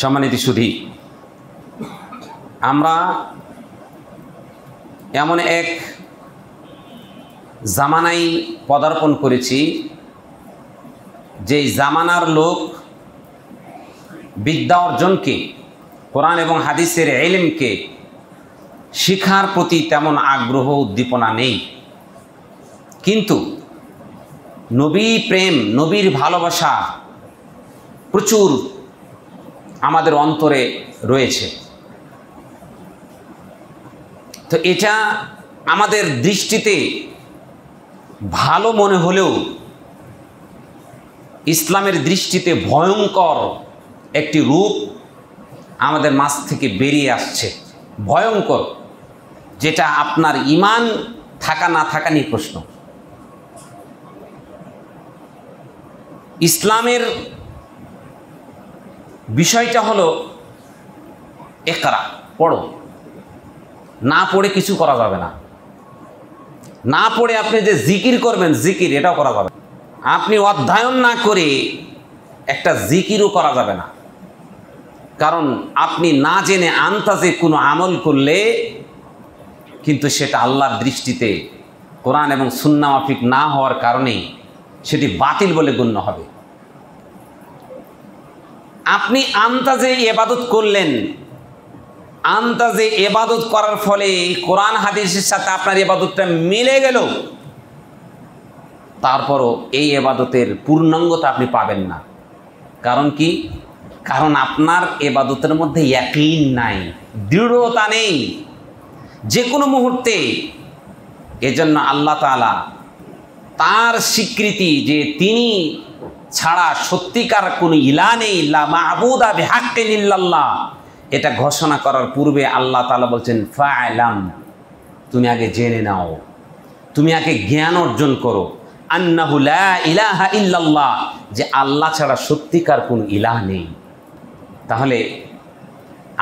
সম্মানিত সুধী, আমরা এমন এক জামানায় পদার্পণ করেছি যে জামানার লোক বিদ্যা অর্জনকে, কোরআন এবং হাদিসের ইলমকে শিখার প্রতি তেমন আগ্রহ উদ্দীপনা নেই। কিন্তু নবী প্রেম, নবীর ভালোবাসা প্রচুর আমাদের অন্তরে রয়েছে। তো এটা আমাদের দৃষ্টিতে ভালো মনে হলেও ইসলামের দৃষ্টিতে ভয়ঙ্কর একটি রূপ আমাদের মাঝ থেকে বেরিয়ে আসছে, ভয়ঙ্কর, যেটা আপনার ঈমান থাকা না থাকা নিয়ে প্রশ্ন। ইসলামের বিষয়টা হলো ইকরা, পড়ো, না পড়ে কিছু করা যাবে না। না পড়ে আপনি যে জিকির করবেন, জিকির এটাও করা যাবে না। আপনি অধ্যয়ন না করে একটা জিকিরও করা যাবে না। কারণ আপনি না জেনে আন্তাজে কোনো আমল করলে কিন্তু সেটা আল্লাহর দৃষ্টিতে কোরআন এবং সুন্নাহ মাফিক না হওয়ার কারণেই সেটি বাতিল বলে গণ্য হবে। আপনি আন্তাজে ইবাদত করলেন, আন্তাজে ইবাদত করার ফলে কোরআন হাদিসের সাথে আপনার ইবাদতটা মিলে গেল, তারপরও এই ইবাদতের পূর্ণাঙ্গতা আপনি পাবেন না। কারণ কি? কারণ আপনার ইবাদতের মধ্যে ইয়াকিন নাই, দৃঢ়তা নেই যে কোনো মুহূর্তে। এজন্য আল্লাহ তাআলা তার স্বীকৃতি যে তিনি ছাড়া সত্যিকার কোনো ইলাহ নেই, লা মা'বুদা বিহাক্কিন ইল্লাল্লাহ, এটা ঘোষণা করার পূর্বে আল্লাহ তাআলা বলছেন ফা'লাম, তুমি আগে জেনে নাও, তুমি আগে জ্ঞান অর্জন করো, আন্নাহু লা ইলাহা ইল্লাল্লাহ, যে আল্লাহ ছাড়া সত্যিকার কোনো ইলাহ নেই। তাহলে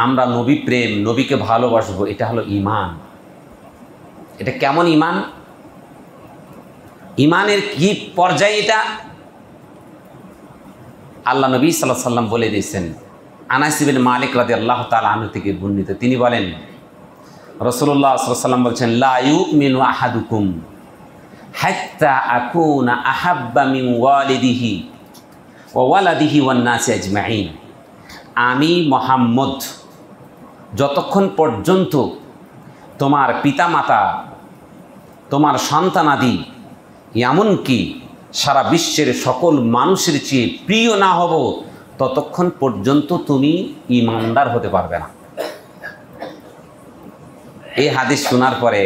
আমরা নবী প্রেম, নবীকে ভালোবাসবো, এটা হলো ঈমান। এটা কেমন ঈমান? ঈমানের কি পর্যায়ে এটা? আল্লাহ নবী সাল্লাল্লাহু আলাইহি সাল্লাম বলে দিয়েছেন। আনাস ইবনে মালিক রাদিয়াল্লাহু তাআলা আনহু থেকে বর্ণিত, তিনি বলেন রাসূলুল্লাহ সাল্লাল্লাহু আলাইহি সাল্লাম বলেছেন, লা ইউমিনু আহাদুকুম হাত্তা আকুনা আহাব্বা মিন ওয়ালিদিহি ওয়া ওয়ালাদিহি ওয়ান নাসি আজমাইন। আমি মুহাম্মদ যতক্ষণ পর্যন্ত তোমার পিতামাতা, তোমার সন্তানাদি, এমনকি সারা বিশ্বের সকল মানুষের চেয়ে প্রিয় না হব, ততক্ষণ পর্যন্ত তুমি ঈমানদার হতে পারবে না। এই হাদিস শোনার পরে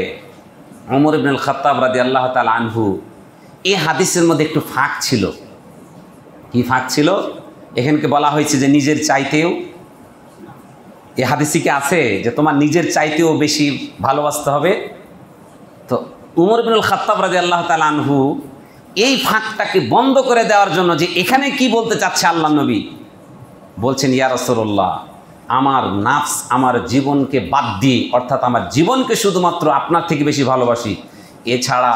ওমর ইবনুল খাত্তাব রাদিয়াল্লাহু তাআলা আনহু, এই হাদিসের মধ্যে একটু ফাঁক ছিল। কি ফাঁক ছিল? এখানকে বলা হয়েছে যে নিজের চাইতেও, এই হাদিসে কি আছে যে তোমার নিজের চাইতেও বেশি ভালোবাসতে হবে? তো ওমর ইবনুল খাত্তাব রাদিয়াল্লাহু তাআলা আনহু এই ফাঁকটাকে বন্ধ করে দেওয়ার জন্য, যে এখানে কি বলতে চাচ্ছে আল্লাহ নবী, বলছেন ইয়া রাসূলুল্লাহ, আমার নাফস, আমার জীবনকে বাদ দিয়ে, অর্থাৎ আমার জীবনকে শুধুমাত্র আপনার থেকে বেশি ভালোবাসি, এছাড়া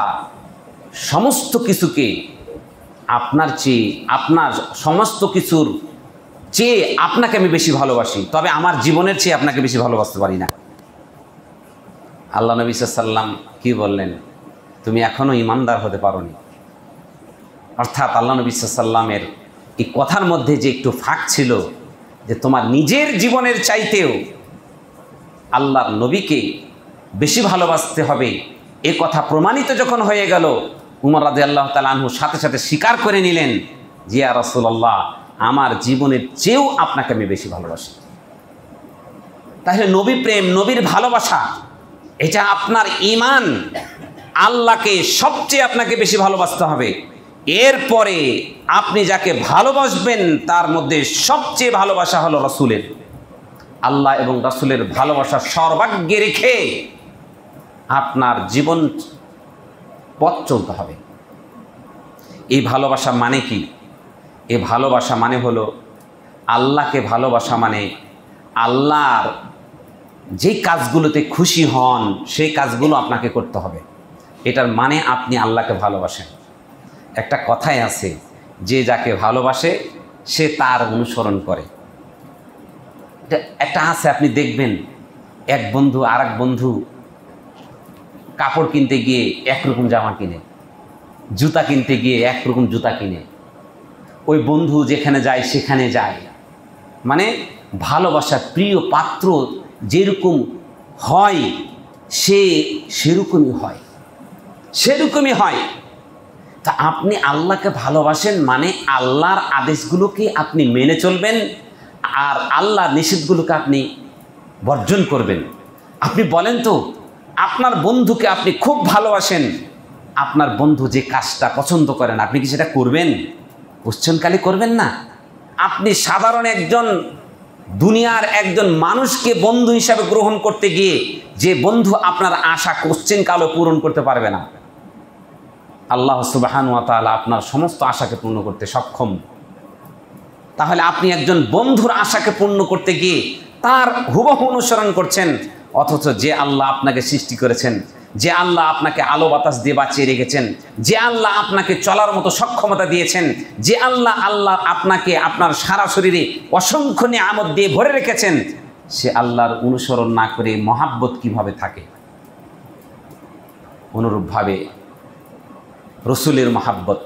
সমস্ত কিছুকে আপনার চেয়ে, আপনার সমস্ত কিছুর চেয়ে আপনাকে আমি বেশি ভালোবাসি, তবে আমার জীবনের চেয়ে আপনাকে বেশি ভালোবাসতে পারি না। আল্লাহ নবী সাল্লাল্লাহু আলাইহি সাল্লাম কি বললেন? তুমি এখনও ঈমানদার হতে পারোনি। অর্থাৎ আল্লাহ নবী সাল্লাল্লাহু আলাইহি সাল্লামের এই কথার মধ্যে যে একটু ফাঁক ছিল, যে তোমার নিজের জীবনের চাইতেও আল্লাহর নবীকে বেশি ভালোবাসতে হবে, এ কথা প্রমাণিত যখন হয়ে গেল, উমর রাদিয়াল্লাহু তাআলা আনহু সাথে সাথে স্বীকার করে নিলেন, যে ইয়া রাসূলুল্লাহ, আমার জীবনের চেয়েও আপনাকে আমি বেশি ভালোবাসি। তাহলে নবী প্রেম, নবীর ভালোবাসা, এটা আপনার ঈমান। আল্লাহকে সবচেয়ে আপনাকে বেশি ভালোবাসতে হবে। এরপরে আপনি যাকে ভালোবাসবেন তার মধ্যে সবচেয়ে ভালোবাসা হলো রাসূলের। আল্লাহ এবং রাসূলের ভালোবাসা সর্বাগ্রে রেখে আপনার জীবন পথ চলতে হবে। এই ভালোবাসা মানে কি? এই ভালোবাসা মানে হলো আল্লাহকে ভালোবাসা, মানে আল্লাহর যে কাজগুলোতে খুশি হন সেই কাজগুলো আপনাকে করতে হবে। এটার মানে আপনি আল্লাহকে ভালোবাসেন। একটা কথাই আছে, যে যাকে ভালোবাসে সে তার অনুসরণ করে। একটা আছে, আপনি দেখবেন এক বন্ধু আর এক বন্ধু কাপড় কিনতে গিয়ে একরকম জামা কিনে, জুতা কিনতে গিয়ে একরকম জুতা কিনে, ওই বন্ধু যেখানে যায় সেখানে যায়। মানে ভালোবাসার প্রিয় পাত্র যেরকম হয় সে সেরকমই হয়, সেরকমই হয়। তা আপনি আল্লাহকে ভালোবাসেন মানে আল্লাহর আদেশগুলোকে আপনি মেনে চলবেন আর আল্লাহর নিষেধগুলোকে আপনি বর্জন করবেন। আপনি বলেন তো, আপনার বন্ধুকে আপনি খুব ভালোবাসেন, আপনার বন্ধু যে কাজটা পছন্দ করেন আপনি কি সেটা করবেন? কোশ্চেনকালে করবেন না। আপনি সাধারণ একজন দুনিয়ার একজন মানুষকে বন্ধু হিসাবে গ্রহণ করতে গিয়ে যে বন্ধু আপনার আশা কোশ্চেনকালও পূরণ করতে পারবে না, আল্লাহ সুবহানাহু ওয়া তাআলা আপনার সমস্ত আশাকে পূর্ণ করতে সক্ষম। তাহলে আপনি একজন বন্ধুর আশাকে পূর্ণ করতে গিয়ে তার হুবহু অনুসরণ করছেন, অথচ যে আল্লাহ আপনাকে সৃষ্টি করেছেন, যে আল্লাহ আপনাকে আলো বাতাস দিয়ে বাঁচিয়ে রেখেছেন, যে আল্লাহ আপনাকে চলার মতো সক্ষমতা দিয়েছেন, যে আল্লাহ আপনাকে আপনার সারা শরীরে অসংখ্য নিয়ামত দিয়ে ভরে রেখেছেন, সে আল্লাহর অনুসরণ না করে মহাব্বত কিভাবে থাকে? অনুরূপভাবে রসুলের মহাব্বত,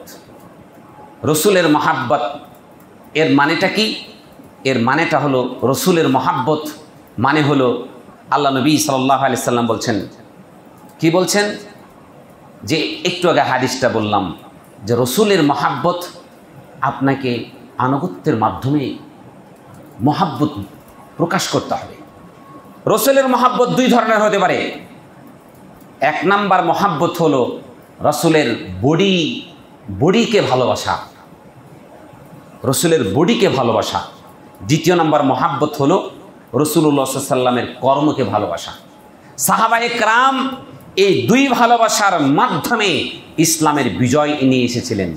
রসুলের মহাব্বত এর মানেটা কি? এর মানেটা হলো রসুলের মহাব্বত মানে হলো আল্লাহ নবী সাল্লাল্লাহু আলাইহি সাল্লাম বলছেন, কি বলছেন? যে একটু আগে হাদিসটা বললাম যে রসুলের মহাব্বত আপনাকে আনুগত্যের মাধ্যমে মহাব্বত প্রকাশ করতে হবে। রসুলের মহাব্বত দুই ধরনের হতে পারে। এক নাম্বার মহাব্বত হলো রসুলের বডিকে ভালোবাসা, রসুলের বডিকে ভালোবাসা। দ্বিতীয় নাম্বার মহাব্বত হলো রাসূলুল্লাহ সাল্লাল্লাহু আলাইহি ওয়াসাল্লামের কর্মকে ভালোবাসা। সাহাবায়ে কেরাম এই দুই ভালোবাসার মাধ্যমে ইসলামের বিজয় নিয়ে এসেছিলেন।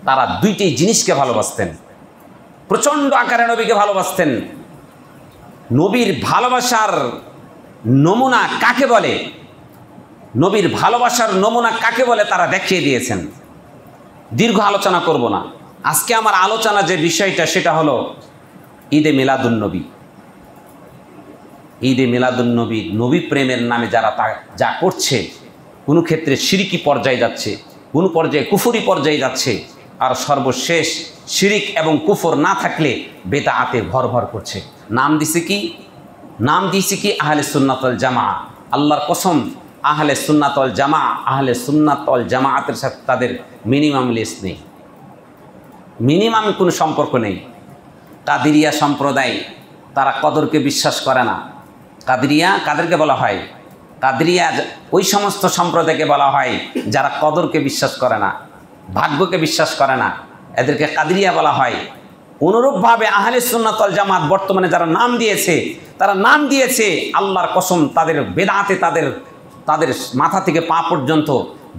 তারা দুইটি জিনিসকে ভালোবাসতেন, প্রচণ্ড আকারে নবীকে ভালোবাসতেন। নবীর ভালোবাসার নমুনা কাকে বলে, নবীর ভালোবাসার নমুনা কাকে বলে তারা দেখিয়ে দিয়েছেন। দীর্ঘ আলোচনা করব না, আজকে আমার আলোচনা যে বিষয়টা সেটা হলো ঈদে মিলাদুন্নবী। ঈদে মিলাদুন্নবী, নবী প্রেমের নামে যারা যা করছে, কোনো ক্ষেত্রে শিরকি পর্যায়ে যাচ্ছে, কোনো পর্যায়ে কুফরি পর্যায়ে যাচ্ছে, আর সর্বশেষ শিরিক এবং কুফর না থাকলে বেদাতে ভর করছে। নাম দিছে কি? নাম দিয়েছে কি? আহলে সুন্নাত ওয়াল জামা। আল্লাহর কসম, আহলে সুন্নাত ওয়াল জামা, আহলে সুন্নাত ওয়াল জামাআতের সাথে তাদের মিনিমাম লিস্ট নেই, মিনিমাম কোনো সম্পর্ক নেই। কাদিরিয়া সম্প্রদায় তারা কদরকে বিশ্বাস করে না। কাদিরিয়া কাদেরকে বলা হয়? কাদিরিয়া ওই সমস্ত সম্প্রদায়কে বলা হয় যারা কদরকে বিশ্বাস করে না, ভাগ্যকে বিশ্বাস করে না, এদেরকে কাদিরিয়া বলা হয়। অনুরূপভাবে আহলে সুন্নাত ওয়াল জামাত বর্তমানে যারা নাম দিয়েছে, তারা নাম দিয়েছে আল্লাহর কসম তাদের বেদাতে, তাদের মাথা থেকে পা পর্যন্ত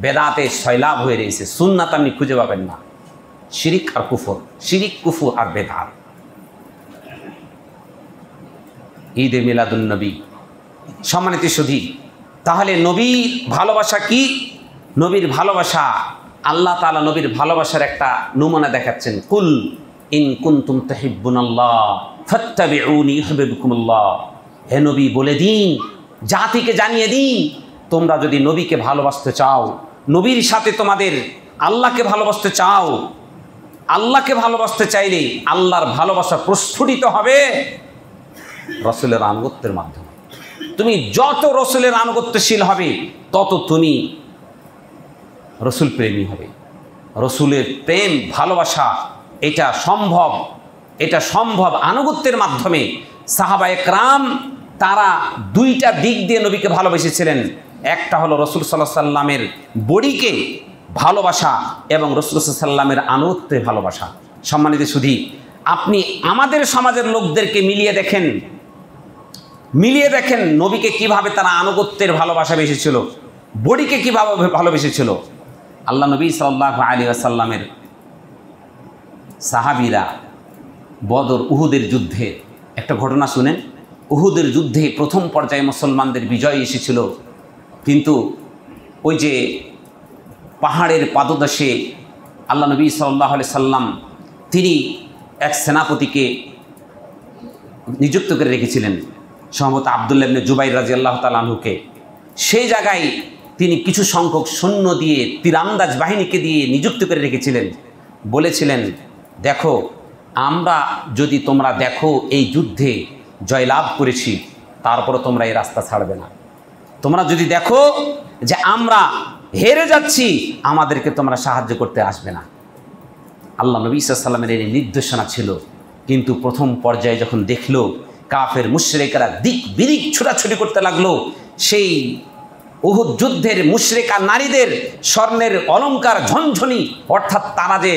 বেদাতে সয়লাভ হয়ে রয়েছে। সুন্নাত আপনি খুঁজে পাবেন না, শিরিক আর কুফর, শিরিক কুফর আর বেদাত। ঈদে মিলাদুন্নবী সম্মানিত সুধী, তাহলে নবীর ভালোবাসা কি? নবীর ভালোবাসা, আল্লাহ তাআলা নবীর ভালোবাসার একটা নমুনা দেখাচ্ছেন। কুল ইন কুনতুম তুহিব্বুনাল্লাহ ফাত্তাবিউনি ইউহিব্বুকুমুল্লাহ। হে নবী বলে দিন, জাতিকে জানিয়ে দিন, তোমরা যদি নবীকে ভালোবাসতে চাও, নবীর সাথে তোমাদের আল্লাহকে ভালোবাসতে চাও, আল্লাহকে ভালোবাসতে চাইলে আল্লাহর ভালোবাসা প্রস্ফুটিত হবে রসুলের আনুগত্যের মাধ্যমে। তুমি যত রসুলের আনুগত্যশীল হবে তত তুমি রসুল প্রেমী হবে। রসুলের প্রেম ভালোবাসা এটা সম্ভব আনুগত্যের মাধ্যমে। সাহাবায়ে কেরাম তারা দুইটা দিক দিয়ে নবীকে ভালোবেসেছিলেন। একটা হলো রসুল সাল্লাল্লাহু আলাইহি সাল্লামের বডিকে ভালোবাসা এবং রসুল সাল্লাল্লাহু আলাইহি সাল্লামের আনুগত্যে ভালোবাসা। সম্মানিত সুধী, আপনি আমাদের সমাজের লোকদেরকে মিলিয়ে দেখেন নবীকে কিভাবে তারা আনুগত্যের ভালোবাসা বেসেছিল, বডিকে কিভাবে ভালোবেসেছিল। আল্লাহ নবী সাল্লাল্লাহু আলাইহি ওয়াসাল্লামের সাহাবীরা বদর উহুদের যুদ্ধে একটা ঘটনা শুনেন। উহুদের যুদ্ধে প্রথম পর্যায়ে মুসলমানদের বিজয় এসেছিল, কিন্তু ওই যে পাহাড়ের পাদদেশে আল্লাহ নবী সাল্লাল্লাহু আলাইহি সাল্লাম তিনি এক সেনাপতিকে নিযুক্ত করে রেখেছিলেন সম্ভবত আব্দুল্লাহ ইবনে জুবাইর রাদিয়াল্লাহু তাআলা আনহুকে। সেই জায়গায় তিনি কিছু সংখ্যক সৈন্য দিয়ে তীরান্দাজ বাহিনীকে দিয়ে নিযুক্ত করে রেখেছিলেন। বলেছিলেন, দেখো আমরা যদি তোমরা দেখো এই যুদ্ধে জয়লাভ করেছি, তারপরও তোমরা এই রাস্তা ছাড়বে না। তোমরা যদি দেখো যে আমরা হেরে যাচ্ছি, আমাদেরকে তোমরা সাহায্য করতে আসবে না। আল্লাহ নবী সাল্লাল্লাহু আলাইহি ওয়াসাল্লামের এই নির্দেশনা ছিল। কিন্তু প্রথম পর্যায়ে যখন দেখলো কাফের মুশরিকরা দিক বিদিক ছুটাছুটি করতে লাগলো, সেই উহুদ যুদ্ধের মুশরিকা নারীদের স্বর্ণের অলংকার ঝনঝনি, অর্থাৎ তারা যে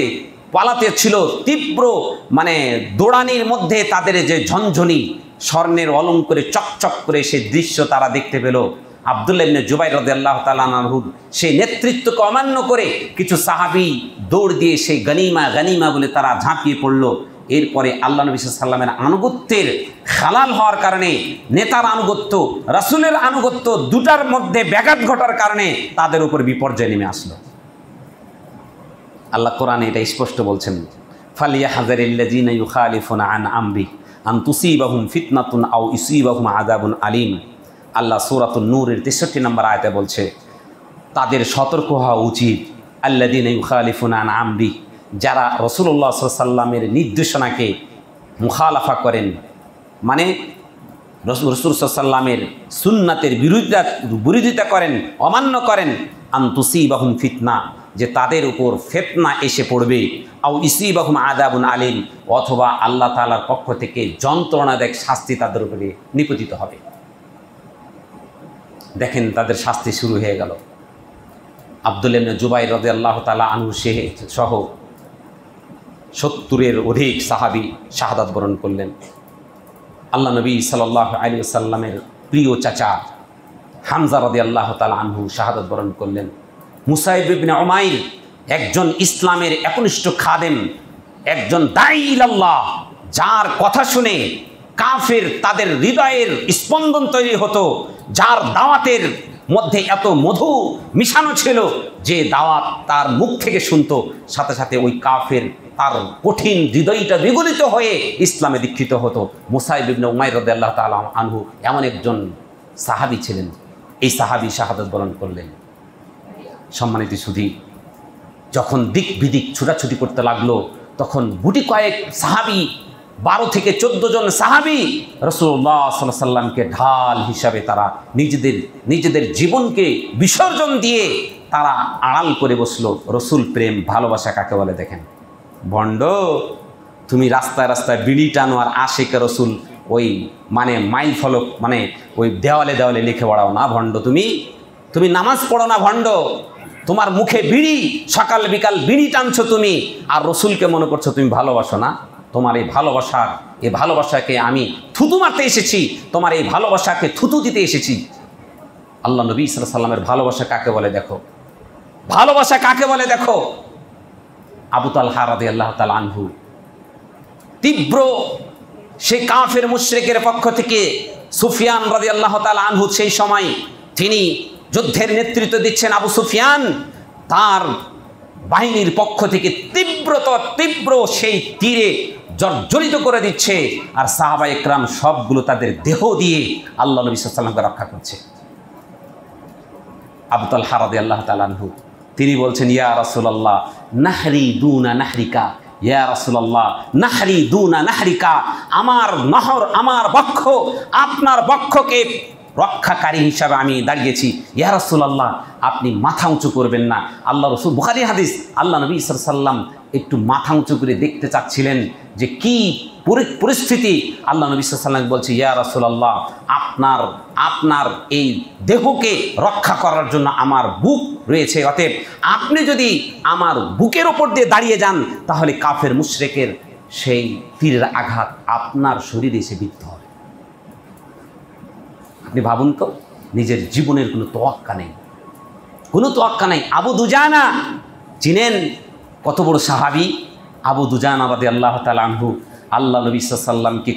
পালাতে ছিল তীব্র দৌড়ানির মধ্যে তাদের যে ঝনঝনি স্বর্ণের অলংকারে চকচক করে সেই দৃশ্য তারা দেখতে পেল। আব্দুল্লাহ ইবনে জুবাইর রাদিয়াল্লাহু তাআলা আনহু সেই নেতৃত্বকে অমান্য করে কিছু সাহাবী দৌড় দিয়ে সেই গনিমা বলে তারা ঝাঁপিয়ে পড়ল। এরপরে আল্লাহ নবী সাল্লাল্লাহু আলাইহি ওয়াসাল্লামের আনুগত্যের খালাল হওয়ার কারণে, নেতার আনুগত্য রাসূলের আনুগত্য দুটার মধ্যে ব্যাঘাত ঘটার কারণে তাদের উপর বিপর্যয় নেমে আসলো। আল্লাহ কোরআনে এটা স্পষ্ট বলছেন, ফালিয়াহযারিল্লাযীনা ইউখালিফুনা আন আমরি আন তুসিবাহুম ফিতনাতুন আও ইউসিবাহুম আযাবুন আলীম। আল্লাহ সূরাতুন নূরের 63 নম্বর আয়াতে বলছে, তাদের সতর্ক হওয়া উচিত। আল্লাযীনা ইউখালিফুনা আন আমরি, যারা রাসূলুল্লাহ সাল্লাল্লাহু আলাইহি ওয়াসাল্লামের নির্দেশনাকে মুখালাফা করেন, রাসূল সাল্লাল্লাহু আলাইহি ওয়াসাল্লামের সুন্নাতের বিরোধিতা করেন, অমান্য করেন। আন তুসিবাহুম ফিতনা, যে তাদের উপর ফিতনা এসে পড়বে। আও ইসিবাহুম আযাবুন আলীম, অথবা আল্লাহ তাআলার পক্ষ থেকে যন্ত্রণাদায়ক শাস্তি তাদের উপরে নিপতিত হবে। দেখেন তাদের শাস্তি শুরু হয়ে গেল। আব্দুল্লাহ ইবনে জুবাইর রাদিয়াল্লাহু তাআলা আনহু সহ 70-এর অধিক সাহাবী শাহাদাত বরণ করলেন। আল্লাহ নবী সাল্লাল্লাহু আলাইহি ওয়াসাল্লামের প্রিয় চাচা হামজা রাদিয়াল্লাহু তাআলা আনহু শাহাদাত বরণ করলেন। মুসাইব ইবনে উমাইর, একজন ইসলামের একনিষ্ঠ খাদেম, একজন দাঈ ইলাল্লাহ, যার কথা শুনে কাফের তাদের হৃদয়ের স্পন্দন তৈরি হতো, যার দাওয়াতের মধ্যে এত মধু মিশানো ছিল, যে দাওয়াত তার মুখ থেকে শুনতো, সাথে সাথে ওই কাফের তার কঠিন হৃদয়টা বিগলিত হয়ে ইসলামে দীক্ষিত হতো। মুসাইব ইবনে উমাইর রাদিয়াল্লাহু তাআলা আনহু এমন একজন সাহাবী ছিলেন। এই সাহাবী শাহাদাত বরণ করলেন। সম্মানিত সুধী, যখন দিক বিদিক ছুটাছুটি করতে লাগলো, তখন গুটি কয়েক সাহাবী, 12 থেকে 14 জন সাহাবী রাসূলুল্লাহ সাল্লাল্লাহু আলাইহি ওয়াসাল্লামকে ঢাল হিসাবে তারা নিজেদের জীবনকে বিসর্জন দিয়ে তারা আড়াল করে বসলো। রসুল প্রেম ভালোবাসা কাকে বলে দেখেন। ভণ্ড, তুমি রাস্তায় রাস্তায় বিড়ি টানো আর আশিকে রসুল ওই মাইল ফলক ওই দেওয়ালে লিখে বেড়াও না ভণ্ড। তুমি নামাজ পড়ো না ভণ্ড। তোমার মুখে বিড়ি, সকাল বিকাল বিড়ি টানছো তুমি, আর রসুলকে মনে করছো তুমি ভালোবাসো না। তোমার এই ভালোবাসাকে আমি থুতু মারতে এসেছি, তোমার এই ভালোবাসাকে থুতু দিতে এসেছি। আল্লাহ নবী সাল্লাল্লাহু আলাইহি ওয়াসাল্লামের ভালোবাসা কাকে বলে দেখো, ভালোবাসা কাকে বলে দেখো। আবু তালহা রাদিয়াল্লাহু তাআলা আনহু, তীব্র সেই কাফের মুশরিকের পক্ষ থেকে সুফিয়ান রাদিয়াল্লাহু তাআলা আনহু, সেই সময় তিনি যুদ্ধের নেতৃত্ব দিচ্ছেন। আবু সুফিয়ান তার বাহিনীর পক্ষ থেকে তীব্র সেই তীরে জর্জরিত করে দিচ্ছে, আর সাহাবা ইকরাম সবগুলো তাদের দেহ দিয়ে আল্লাহ নবী সাল্লাল্লাহু আলাইহি ওয়াসাল্লামকে রক্ষা করছে। আবু তালহা রাদিয়াল্লাহু তাআলা আনহু তিনি বলছেন, ইয়া রাসূলুল্লাহ নাহরি দুনা নাহরিকা, ইয়া রাসূলুল্লাহ নাহরি দুনা নাহরিকা, আমার নহর, আমার বক্ষ আপনার বক্ষকে রক্ষাকারী হিসাবে আমি দাঁড়িয়েছি। ইয়া রাসূলুল্লাহ আপনি মাথা উঁচু করবেন না। আল্লাহ রসুল, বুখারী হাদিস, আল্লাহ নবী সাল্লাল্লাহু আলাইহি ওয়াসাল্লাম একটু মাথা উঁচু করে দেখতে চাচ্ছিলেন যে কি পরিস্থিতি। আল্লাহ নবী সাল্লাল্লাহু আলাইহি ওয়াসাল্লাম বলছে, ইয়া রাসূলুল্লাহ আপনার এই দেহকে রক্ষা করার জন্য আমার বুক রয়েছে, অতএব আপনি যদি আমার বুকের ওপর দিয়ে দাঁড়িয়ে যান, তাহলে কাফের মুশরিকের সেই তীরের আঘাত আপনার শরীরে এসে বিদ্ধ হবে। আপনি ভাবুন তো, নিজের জীবনের কোনো তোয়াক্কা নেই, আবু দুজানা চিনেন, কত বড় সাহাবী আবু দুজানা রাদিয়াল্লাহু তাআলা আনহু। আল্লাহ নবী সাল্লাল্লাহু আলাইহি ওয়াসাল্লামকে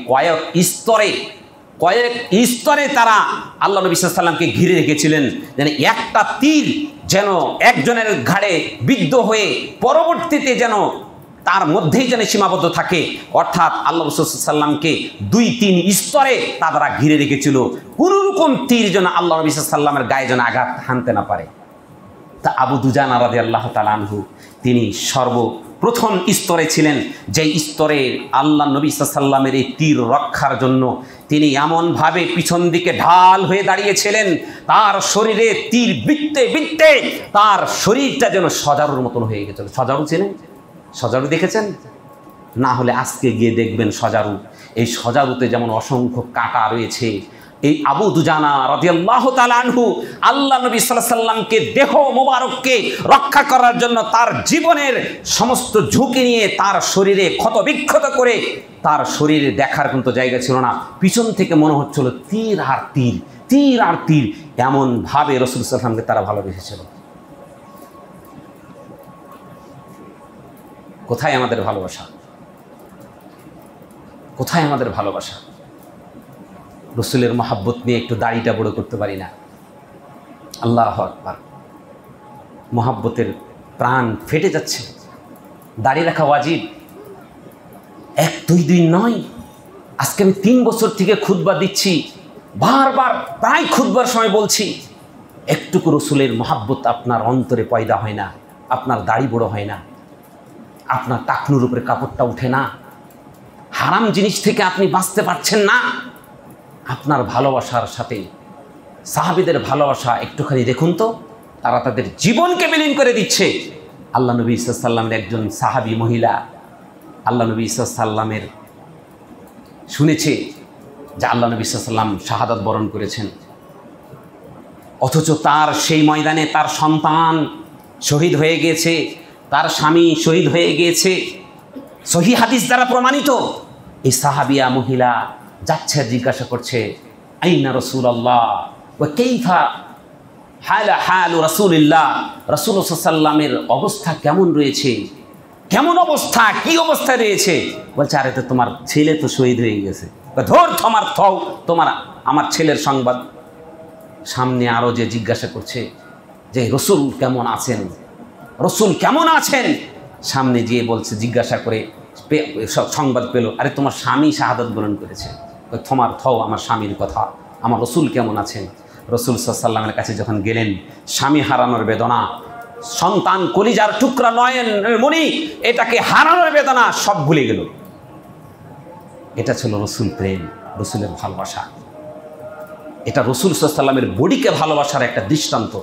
কয়েক স্তরে তারা আল্লাহ নবী সাল্লাল্লাহু আলাইহি ওয়াসাল্লামকে ঘিরে রেখেছিলেন, যেন একটা তীর যেন একজনের ঘাড়ে বিদ্ধ হয়ে পরবর্তীতে যেন তার মধ্যেই যেন সীমাবদ্ধ থাকে, অর্থাৎ আল্লাহ রাসূল সাল্লাল্লাহু আলাইহি ওয়াসাল্লামকে 2-3 স্তরে তারা ঘিরে রেখেছিল, কোন রকম তীর যেন আল্লাহ নবী সাল্লাল্লাহু আলাইহি ওয়াসাল্লামের গায়ে যেন আঘাত হানতে না পারে। তা আবু দুজানা রাদিয়াল্লাহু তাআলা আনহু তিনি সর্বপ্রথম স্তরে ছিলেন, যে স্তরে আল্লাহ নবী সাল্লাল্লাহু আলাইহি ওয়াসাল্লামের এই তীর রক্ষার জন্য তিনি এমনভাবে পিছন দিকে ঢাল হয়ে দাঁড়িয়েছিলেন, তার শরীরে তীর বিঁধতে বিঁধতে তার শরীরটা যেন সজারুর মতন হয়ে গেছিল। সজারু চেনেন? সজারু দেখেছেন? না হলে আজকে গিয়ে দেখবেন সজারু। এই সজারুতে যেমন অসংখ্য কাঁটা রয়েছে, এই আবু দুজানা রাদিয়াল্লাহু তাআলা আনহু আল্লাহ নবী সাল্লাল্লাহু আলাইহি ওয়াসাল্লামকে দেহ মোবারককে রক্ষা করার জন্য তার জীবনের সমস্ত ঝুঁকি নিয়ে তার শরীরে ক্ষত বিক্ষত করে, তার শরীরে দেখার কিন্তু জায়গা ছিল না, পিছন থেকে মনে হচ্ছিল তীর আর তীর, তীর আর তীর, এমনভাবে রাসূল সাল্লাল্লাহু আলাইহি ওয়াসাল্লামকে তারা ভালোবেসেছিল। কোথায় আমাদের ভালোবাসা? কোথায় আমাদের ভালোবাসা? রসুলের মহাব্বত নিয়ে একটু দাড়িটা বড় করতে পারি না। আল্লাহু আকবার, মহাব্বতের প্রাণ ফেটে যাচ্ছে। দাড়ি রাখা ওয়াজিব, 1-2 দিন নয়। আজকে আমি 3 বছর থেকে খুতবা দিচ্ছি, বারবার প্রায় খুতবার সময় বলছি, একটুকু রসুলের মহাব্বত আপনার অন্তরে পয়দা হয় না, আপনার দাড়ি বড় হয় না, আপনার টাকনুর উপরে কাপড়টা উঠে না, হারাম জিনিস থেকে আপনি বাঁচতে পারছেন না। আপনার ভালোবাসার সাথে সাহাবীদের ভালোবাসা একটুখানি দেখুন তো, তারা তাদের জীবনকে বিলীন করে দিচ্ছে। আল্লাহ নবী সাল্লাল্লাহু আলাইহি ওয়াসাল্লামের একজন সাহাবী মহিলা আল্লাহ নবী সাল্লাল্লাহু আলাইহি ওয়াসাল্লামের শুনেছে যে আল্লাহ নবী সাল্লাল্লাহু আলাইহি ওয়াসাল্লাম শাহাদাত বরণ করেছেন, অথচ তার সেই ময়দানে তার সন্তান শহীদ হয়ে গিয়েছে, তার স্বামী শহীদ হয়ে গিয়েছে, সহিহ হাদিস দ্বারা প্রমাণিত। এই সাহাবিয়া মহিলা যাচ্ছে, জিজ্ঞাসা করছে, আইনা রাসূলুল্লাহ ওয়া কাইফা হালু রাসূলিল্লাহ, রাসূলুল্লাহ সাল্লাল্লাহু আলাইহি ওয়াসাল্লামের অবস্থা কেমন রয়েছে, কেমন অবস্থা, কি অবস্থায় রয়েছে? বলছে, আরে তো তোমার ছেলে তো শহীদ হয়ে গেছে। ধর তোমার আমার ছেলের সংবাদ। সামনে আরো যে জিজ্ঞাসা করছে যে রসুল কেমন আছেন, রসুল কেমন আছেন, সামনে গিয়ে বলছে, জিজ্ঞাসা করে সংবাদ পেল, আরে তোমার স্বামী শাহাদাত বরণ করেছে। তোমার আমার স্বামীর কথা, আমার রসুল কেমন আছেন? রসুল সাল্লাল্লাহু আলাইহি ওয়াসাল্লামের কাছে যখন গেলেন, স্বামী হারানোর বেদনা, সন্তান কলিজার টুকরা নয়নের মণি, এটাকে হারানোর বেদনা সব ভুলে গেল। এটা ছিল রসুল প্রেম, রসুলের ভালোবাসা। এটা রসুল সাল্লাল্লাহু আলাইহি ওয়াসাল্লামের বডিকে ভালোবাসার একটা দৃষ্টান্ত।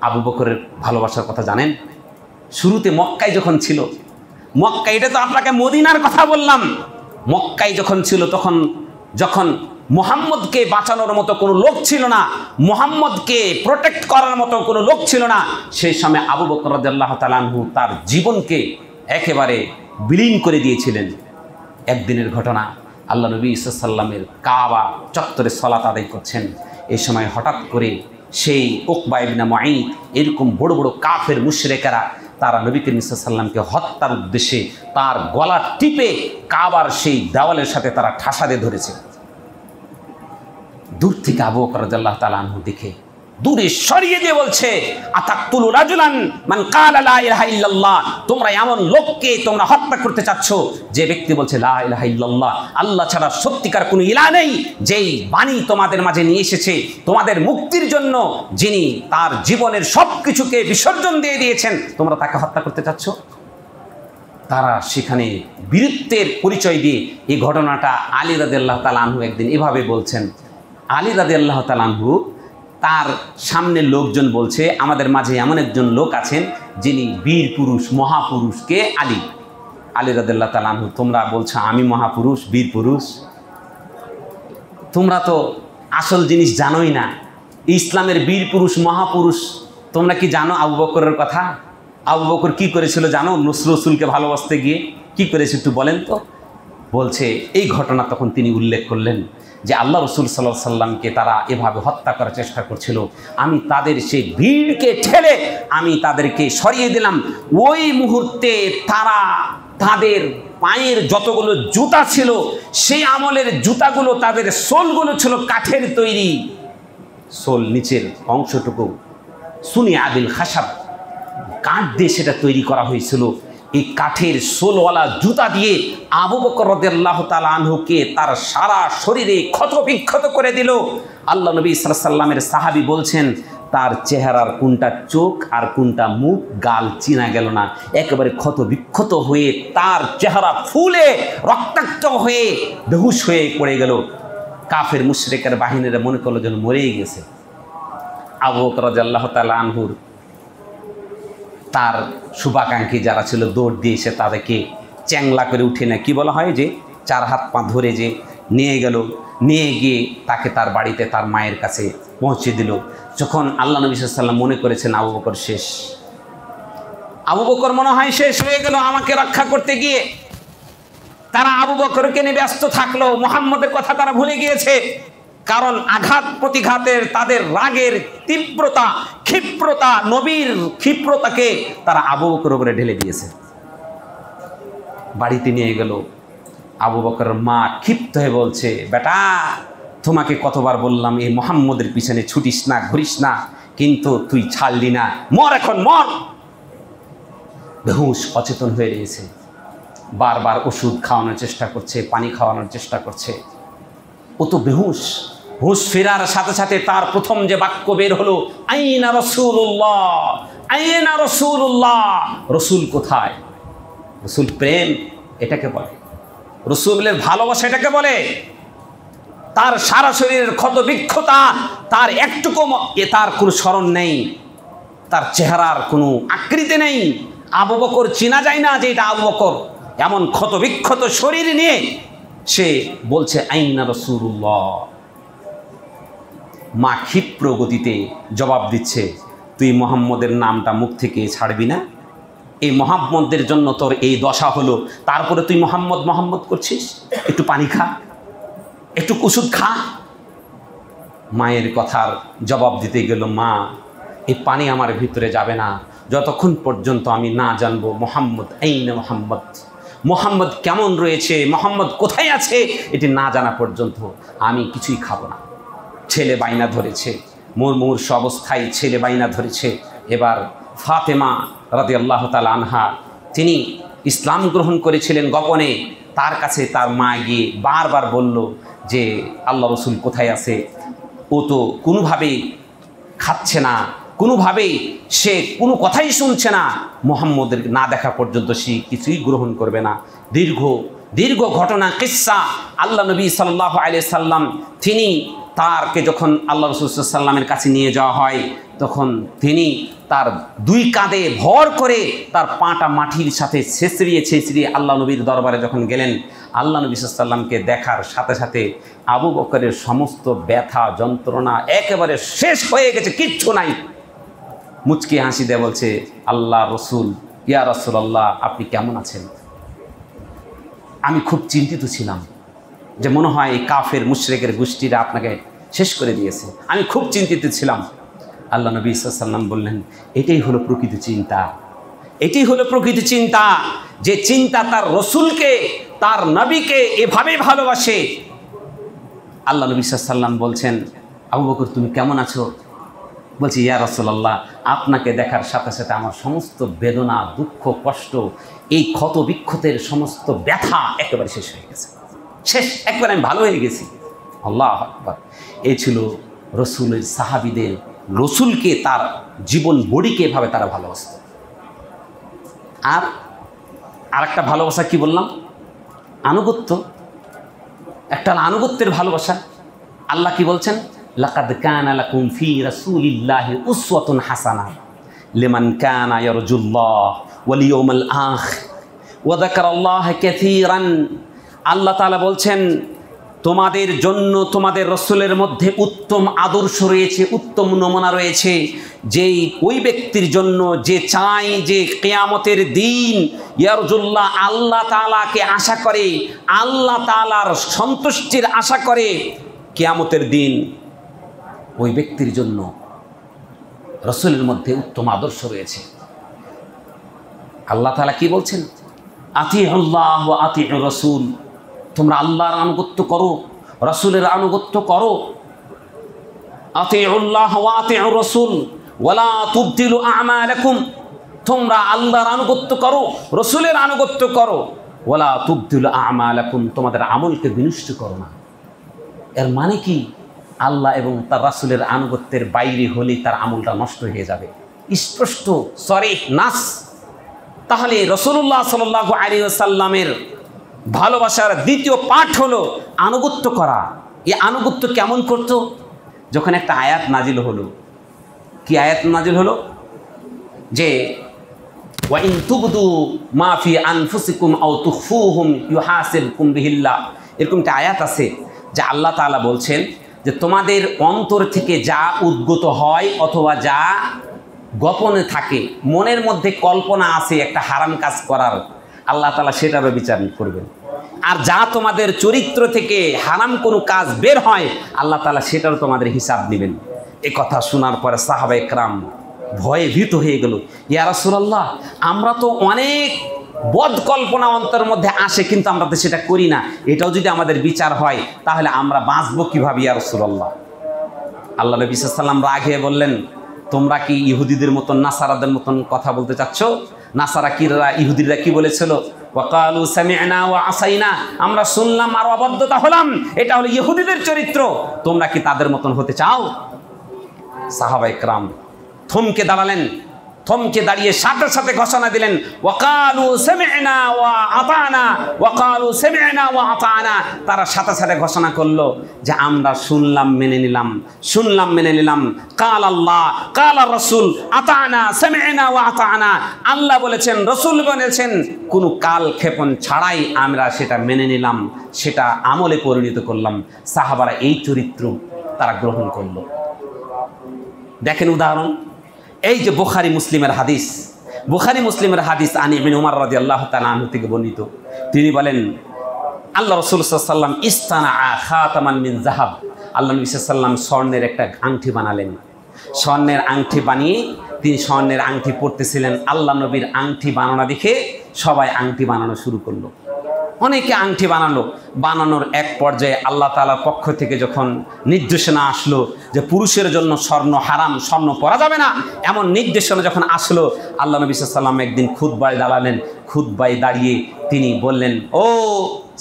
আবু বকরের ভালোবাসার কথা জানেন? শুরুতে মক্কায় যখন ছিল, মক্কায়, এটা তো আপনাকে মদিনার কথা বললাম, মক্কায় যখন ছিল, যখন মুহাম্মদকে বাঁচানোর মতো কোনো লোক ছিল না, মুহাম্মদকে প্রোটেক্ট করার মতো কোনো লোক ছিল না, সেই সময় আবু বকর রাদিয়াল্লাহু তাআলা আনহু তার জীবনকে একেবারে বিলীন করে দিয়েছিলেন। একদিনের ঘটনা, আল্লাহ নবী সাল্লাল্লাহু আলাইহি ওয়াসাল্লামের কাবা চত্বরে সালাত আদায় করছেন। এই সময় হঠাৎ করে সেই উকবা ইবনে মুআইত, এরকম বড় বড় কাফের মুশরিকেরা, তারা নবী করিম সাল্লাল্লাহু আলাইহি ওয়াসাল্লামকে হত্যার উদ্দেশ্যে তার গলা টিপে কাবার সেই দেওয়ালের সাথে তারা ঠাসা দিয়ে ধরেছে। দূর থেকে আবু বকর রাদিয়াল্লাহু তাআলা আনহু দেখে দূরে সরিয়ে দিয়ে বলছে, আতাকতুলু রাজুলান মান ক্বালা লা ইলাহা ইল্লাল্লাহ, তোমরা এমন লোককে তোমরা হত্যা করতে চাচ্ছ যে ব্যক্তি বলছে লা ইলাহা ইল্লাল্লাহ, আল্লাহ ছাড়া সত্যিকার কোনো ইলাহ নেই, যেই বাণী তোমাদের মাঝে নিয়ে এসেছে তোমাদের মুক্তির জন্য, যিনি তার জীবনের সব কিছুকে বিসর্জন দিয়ে দিয়েছেন, তোমরা তাকে হত্যা করতে চাচ্ছ। তারা সেখানে বীরত্বের পরিচয় দিয়ে এই ঘটনাটা আলী রাদিয়াল্লাহু তাআলা আনহু একদিন এভাবে বলছেন। আলী রাদিয়াল্লাহু তাআলা আনহু তার সামনে লোকজন বলছে, আমাদের মাঝে এমন একজন লোক আছেন যিনি বীর পুরুষ, মহাপুরুষ। কে? আলী। আলী রাদিয়াল্লাহু তাআলা আনহু, তোমরা বলছো আমি মহাপুরুষ, বীর পুরুষ, তোমরা তো আসল জিনিস জানোই না। ইসলামের বীর পুরুষ, মহাপুরুষ তোমরা কি জানো আবু বকরের কথা? আবু বকর কি করেছিল জানো? রসুলকে ভালোবাসতে গিয়ে কি করেছে একটু বলেন তো। বলছে এই ঘটনা তখন তিনি উল্লেখ করলেন যে আল্লাহ রসুল সাল্লাল্লাহু আলাইহি ওয়াসাল্লামকে তারা এভাবে হত্যা করার চেষ্টা করছিল, আমি তাদের সেই ভিড়কে ঠেলে আমি তাদেরকে সরিয়ে দিলাম। ওই মুহূর্তে তারা তাদের পায়ের যতগুলো জুতা ছিল, সেই আমলের জুতাগুলো, তাদের সোলগুলো ছিল কাঠের তৈরি, সোল নিচের অংশটুকু সুনি আদিল খাসাব, কাঠ দিয়ে সেটা তৈরি করা হয়েছিল। এই কাঠের সোলওয়ালা জুতা দিয়ে আবু বকর রাদিয়াল্লাহু তাআলা আনহুকে তার সারা শরীরে ক্ষত বিক্ষত করে দিল। আল্লাহ নবী সাল্লাল্লাহু আলাইহি ওয়াসাল্লামের সাহাবী বলছেন তার চেহারার কোনটা চোখ আর কোনটা মুখ গাল চিনা গেল না, একেবারে ক্ষত বিক্ষত হয়ে তার চেহারা ফুলে রক্তাক্ত হয়ে বেহুশ হয়ে পড়ে গেল। কাফের মুশরিকের বাহিনীরা মনে করলো যেন মরেই গেছে। আবু বকর রাদিয়াল্লাহু তাআলা আনহুর তার শুভাকাঙ্ক্ষী যারা ছিল দৌড় দিয়ে এসে তাদেরকে চ্যাংলা করে উঠে নেয়, কি বলা হয় যে 4 হাত পা ধরে যে নিয়ে গেল, নিয়ে গিয়ে তাকে তার বাড়িতে তার মায়ের কাছে পৌঁছে দিল। যখন আল্লাহ নবী সাল্লাল্লাহু আলাইহি ওয়াসাল্লাম মনে করেছেন আবু বকর শেষ, আবু বকর মনে হয় শেষ হয়ে গেল আমাকে রক্ষা করতে গিয়ে, তারা আবু বকরকে নিয়ে ব্যস্ত থাকলো, মুহাম্মদের কথা তারা ভুলে গিয়েছে। কারণ আঘাত প্রতিঘাতের তাদের রাগের তীব্রতা, ক্ষিপ্রতা, নবীর ক্ষিপ্রতাকে তারা আবু বকরের উপরে ঢেলে দিয়েছে। বাড়িতে নিয়ে গেল, আবু বকরের মা ক্ষিপ্ত হয়ে বলছে, বেটা তোমাকে কতবার বললাম এই মুহাম্মদের পিছনে ছুটিস না, ঘুরিস না, কিন্তু তুই ছাড়লি না, মর এখন মর। বেহুশ অচেতন হয়ে রয়েছে, বারবার ওষুধ খাওয়ানোর চেষ্টা করছে, পানি খাওয়ানোর চেষ্টা করছে, ও তো বেহুশ। হুশ ফেরার সাথে সাথে তার প্রথম যে বাক্য বের হলো, আইনা রাসূলুল্লাহ, আইনা রাসূলুল্লাহ, রসুল কোথায়? রসুল প্রেম এটাকে বলে, রসুলের ভালোবাসা এটাকে বলে। তার সারা শরীরের ক্ষত বিক্ষতা, তার একটুকু তার কোনো স্মরণ নেই, তার চেহারার কোনো আকৃতি নেই। আবু বকর চেনা যায় না যে এটা আবু বকর। এমন ক্ষত বিক্ষত শরীর নিয়ে সে বলছে আইনা রাসূলুল্লাহ। মা ক্ষিপ্র গতিতে জবাব দিচ্ছে, তুই মুহাম্মদের নামটা মুখ থেকে ছাড়বি না? এই মুহাম্মদের জন্য তোর এই দশা হলো, তারপরে তুই মুহাম্মদ মুহাম্মদ করছিস? একটু পানি খা, একটু ওষুধ খা। মায়ের কথার জবাব দিতে গেল, মা এই পানি আমার ভিতরে যাবে না যতক্ষণ পর্যন্ত আমি না জানবো মুহাম্মদ আইনা মুহাম্মদ, মুহাম্মদ কেমন রয়েছে, মুহাম্মদ কোথায় আছে, এটি না জানা পর্যন্ত আমি কিছুই খাবো না। ছেলে বাইনা ধরেছে, মুমূর্ষ অবস্থায় ছেলে বাইনা ধরেছে। এবার ফাতেমা রাদিয়াল্লাহু তাআলা আনহা, তিনি ইসলাম গ্রহণ করেছিলেন গোপনে, তার কাছে তার মা গিয়ে বারবার বলল যে আল্লাহ রসুল কোথায় আছে। ও তো কোনোভাবেই খাচ্ছে না, কোনোভাবেই সে কোনো কথাই শুনছে না, মুহাম্মদের না দেখা পর্যন্ত সে কিছুই গ্রহণ করবে না। দীর্ঘ ঘটনা কিসসা। আল্লাহ নবী সাল্লাল্লাহু আলাইহি সাল্লাম তিনি তারকে যখন আল্লাহ রাসূল সাল্লাল্লাহু আলাইহি সাল্লামের কাছে নিয়ে যাওয়া হয়, তখন তিনি তার 2 কাঁধে ভর করে তার পাটা মাটির সাথে ছেঁচড়িয়ে আল্লাহ নবীর দরবারে যখন গেলেন, আল্লাহ নবী সাল্লাল্লাহু আলাইহি সাল্লামকে দেখার সাথে সাথে আবু বকরের সমস্ত ব্যথা যন্ত্রণা একেবারে শেষ হয়ে গেছে, কিচ্ছু নাই। মুচকি হাসি দিয়ে বলছে, আল্লাহ রসুল, ইয়া রাসূলুল্লাহ, আপনি কেমন আছেন? আমি খুব চিন্তিত ছিলাম যে মনে হয় এই কাফের মুশরিকের গোষ্ঠীরা আপনাকে শেষ করে দিয়েছে, আমি খুব চিন্তিত ছিলাম। আল্লাহ নবী সাল্লাল্লাহু আলাইহি ওয়াসাল্লাম বললেন, এটাই হলো প্রকৃত চিন্তা, এটাই হলো প্রকৃত চিন্তা, যে চিন্তা তার রসুলকে, তার নবীকে এভাবে ভালোবাসে। আল্লাহ নবী সাল্লাল্লাহু আলাইহি ওয়াসাল্লাম বলছেন, আবু বকর তুমি কেমন আছো? বলছি, ইয়া রাসূলুল্লাহ, আপনাকে দেখার সাথে সাথে আমার সমস্ত বেদনা, দুঃখ, কষ্ট, এই ক্ষত বিক্ষতের সমস্ত ব্যথা একেবারে শেষ হয়ে গেছে, শেষ, একবারে আমি ভালো হয়ে গেছি। আল্লাহু আকবার। এই ছিল রসুলের সাহাবীদের, রসুলকে তার জীবন বড়িকে এভাবে তারা ভালোবাসত। আর একটা ভালোবাসা কি বললাম? আনুগত্য। একটা আনুগত্যের ভালোবাসা। আল্লাহ কি বলছেন? লাকাদ কানা লাকুম ফি রাসূলিল্লাহি উসওয়াতুন হাসানাহ লিমান কানা ইয়ারজুল্লাহ ওয়াল ইয়াউমাল আখির ওয়া যাকারাল্লাহা কাসীরান। আল্লাহ তাআলা বলছেন, তোমাদের জন্য তোমাদের রসুলের মধ্যে উত্তম আদর্শ রয়েছে, উত্তম নমুনা রয়েছে, যেই ওই ব্যক্তির জন্য যে চায় যে কিয়ামতের দিন ইয়ারজুল্লাহ, আল্লাহ তাআলাকে আশা করে, আল্লাহ তাআলার সন্তুষ্টির আশা করে কিয়ামতের দিন, ওই ব্যক্তির জন্য রসুলের মধ্যে উত্তম আদর্শ রয়েছে। আল্লাহ তাআলা কি বলছেন? আতিউল্লাহ ওয়া আতিউর রাসূল, তোমরা আল্লাহর আনুগত্য করো, রাসূলের আনুগত্য করো। আতিউল্লাহ ওয়া আতিউর রাসূল ওয়ালা তুবতিলু আমালাকুম, তোমরা আল্লাহর আনুগত্য করো, রসুলের আনুগত্য করো। ওয়ালা তুবদিলু আমালাকুম, তোমাদের আমলকে বিনষ্ট করো না। এর মানে কি? আল্লাহ এবং তার রাসূলের আনুগত্যের বাইরে হলে তার আমলটা নষ্ট হয়ে যাবে। স্পষ্ট সরিহ নাস। তাহলে রাসূলুল্লাহ সাল্লাল্লাহু আলাইহি ওয়াসাল্লামের ভালোবাসার দ্বিতীয় পাঠ হলো আনুগত্য করা। এই আনুগত্য কেমন করতো? যখন একটা আয়াত নাজিল হলো, কি আয়াত নাজিল হলো? যে ওয়া ইন তুবদু মা ফি আনফুসিকুম আও তুখফুহুম ইউহাসিবকুম বিহিল্লাহ, এরকম একটা আয়াত আছে যে আল্লাহ তাআলা বলছেন যে তোমাদের অন্তর থেকে যা উদ্গত হয় অথবা যা গোপনে থাকে, মনের মধ্যে কল্পনা আছে একটা হারাম কাজ করার, আল্লাহ তাআলা সেটারও বিচার করবেন। আর যা তোমাদের চরিত্র থেকে হারাম কোনো কাজ বের হয়, আল্লাহ তাআলা সেটারও তোমাদের হিসাব নেবেন। এ কথা শোনার পরে সাহাবায়ে কেরাম ভয়ে ভীত হয়ে গেল। ইয়া রাসূলুল্লাহ, আমরা তো অনেক বদ কল্পনা অন্তরের মধ্যে আসে, কিন্তু আমরা তো সেটা করি না। এটাও যদি আমাদের বিচার হয় তাহলে আমরা বাঁচবো কিভাবে ইয়া রাসূলুল্লাহ? আল্লাহ নবী সাল্লাল্লাহু আলাইহি ওয়াসাল্লাম রাগে বললেন, তোমরা কি ইহুদিদের মতন নাসারাদের মতন কথা বলতে চাচ্ছ? নাসারা কিরা, ইহুদিরা কি বলেছিল? ওয়াকালু সামি'না ওয়া আসাইনা, আমরা শুনলাম আর অবাধ্যতা হলাম। এটা হলো ইহুদিদের চরিত্র। তোমরা কি তাদের মতন হতে চাও? সাহাবায়ে কেরাম থমকে দাঁড়ালেন। থমকে দাঁড়িয়ে সাথে সাথে ঘোষণা দিলেন, ওয়াকালু সামি'না ওয়া আতানা, ওয়াকালু সামি'না ওয়া আতানা। তারা সাথে সাথে ঘোষণা করলো যে আমরা শুনলাম মেনে নিলাম, শুনলাম মেনে নিলাম। কাল আল্লাহ কাল রাসূল আতানা সামি'না ওয়া আতানা, আল্লাহ বলেছেন, রাসূল বলেছেন, কোনো কাল ক্ষেপণ ছাড়াই আমরা সেটা মেনে নিলাম, সেটা আমলে পরিণত করলাম। সাহাবারা এই চরিত্র তারা গ্রহণ করলো। দেখেন উদাহরণ, এই যে বুখারী মুসলিমের হাদিস, বুখারী মুসলিমের হাদিস আন ইবনে উমর রাদিয়াল্লাহু তাআলা আনহু থেকে বর্ণিত। তিনি বলেন, আল্লাহ রাসূল সাল্লাল্লাহু আলাইহি ওয়াসাল্লাম ইস্তানাআ খাতামান মিন যাহাব, আল্লাহ নবী সাল্লাল্লাহু আলাইহি ওয়াসাল্লাম স্বর্ণের একটা আংটি বানালেন। স্বর্ণের আংটি বানিয়ে তিনি স্বর্ণের আংটি পরতেছিলেন। আল্লাহ নবীর আংটি বানানো দেখে সবাই আংটি বানানো শুরু করলো। অনেকে আংটি বানালো। বানানোর এক পর্যায়ে আল্লাহ তাআলার পক্ষ থেকে যখন নির্দেশনা আসলো যে পুরুষের জন্য স্বর্ণ হারাম, স্বর্ণ পরা যাবে না, এমন নির্দেশনা যখন আসলো, আল্লাহ নবী সাল্লাল্লাহু আলাইহি ওয়াসাল্লাম একদিন খুতবায় দাঁড়ালেন। খুতবায় দাঁড়িয়ে তিনি বললেন, ও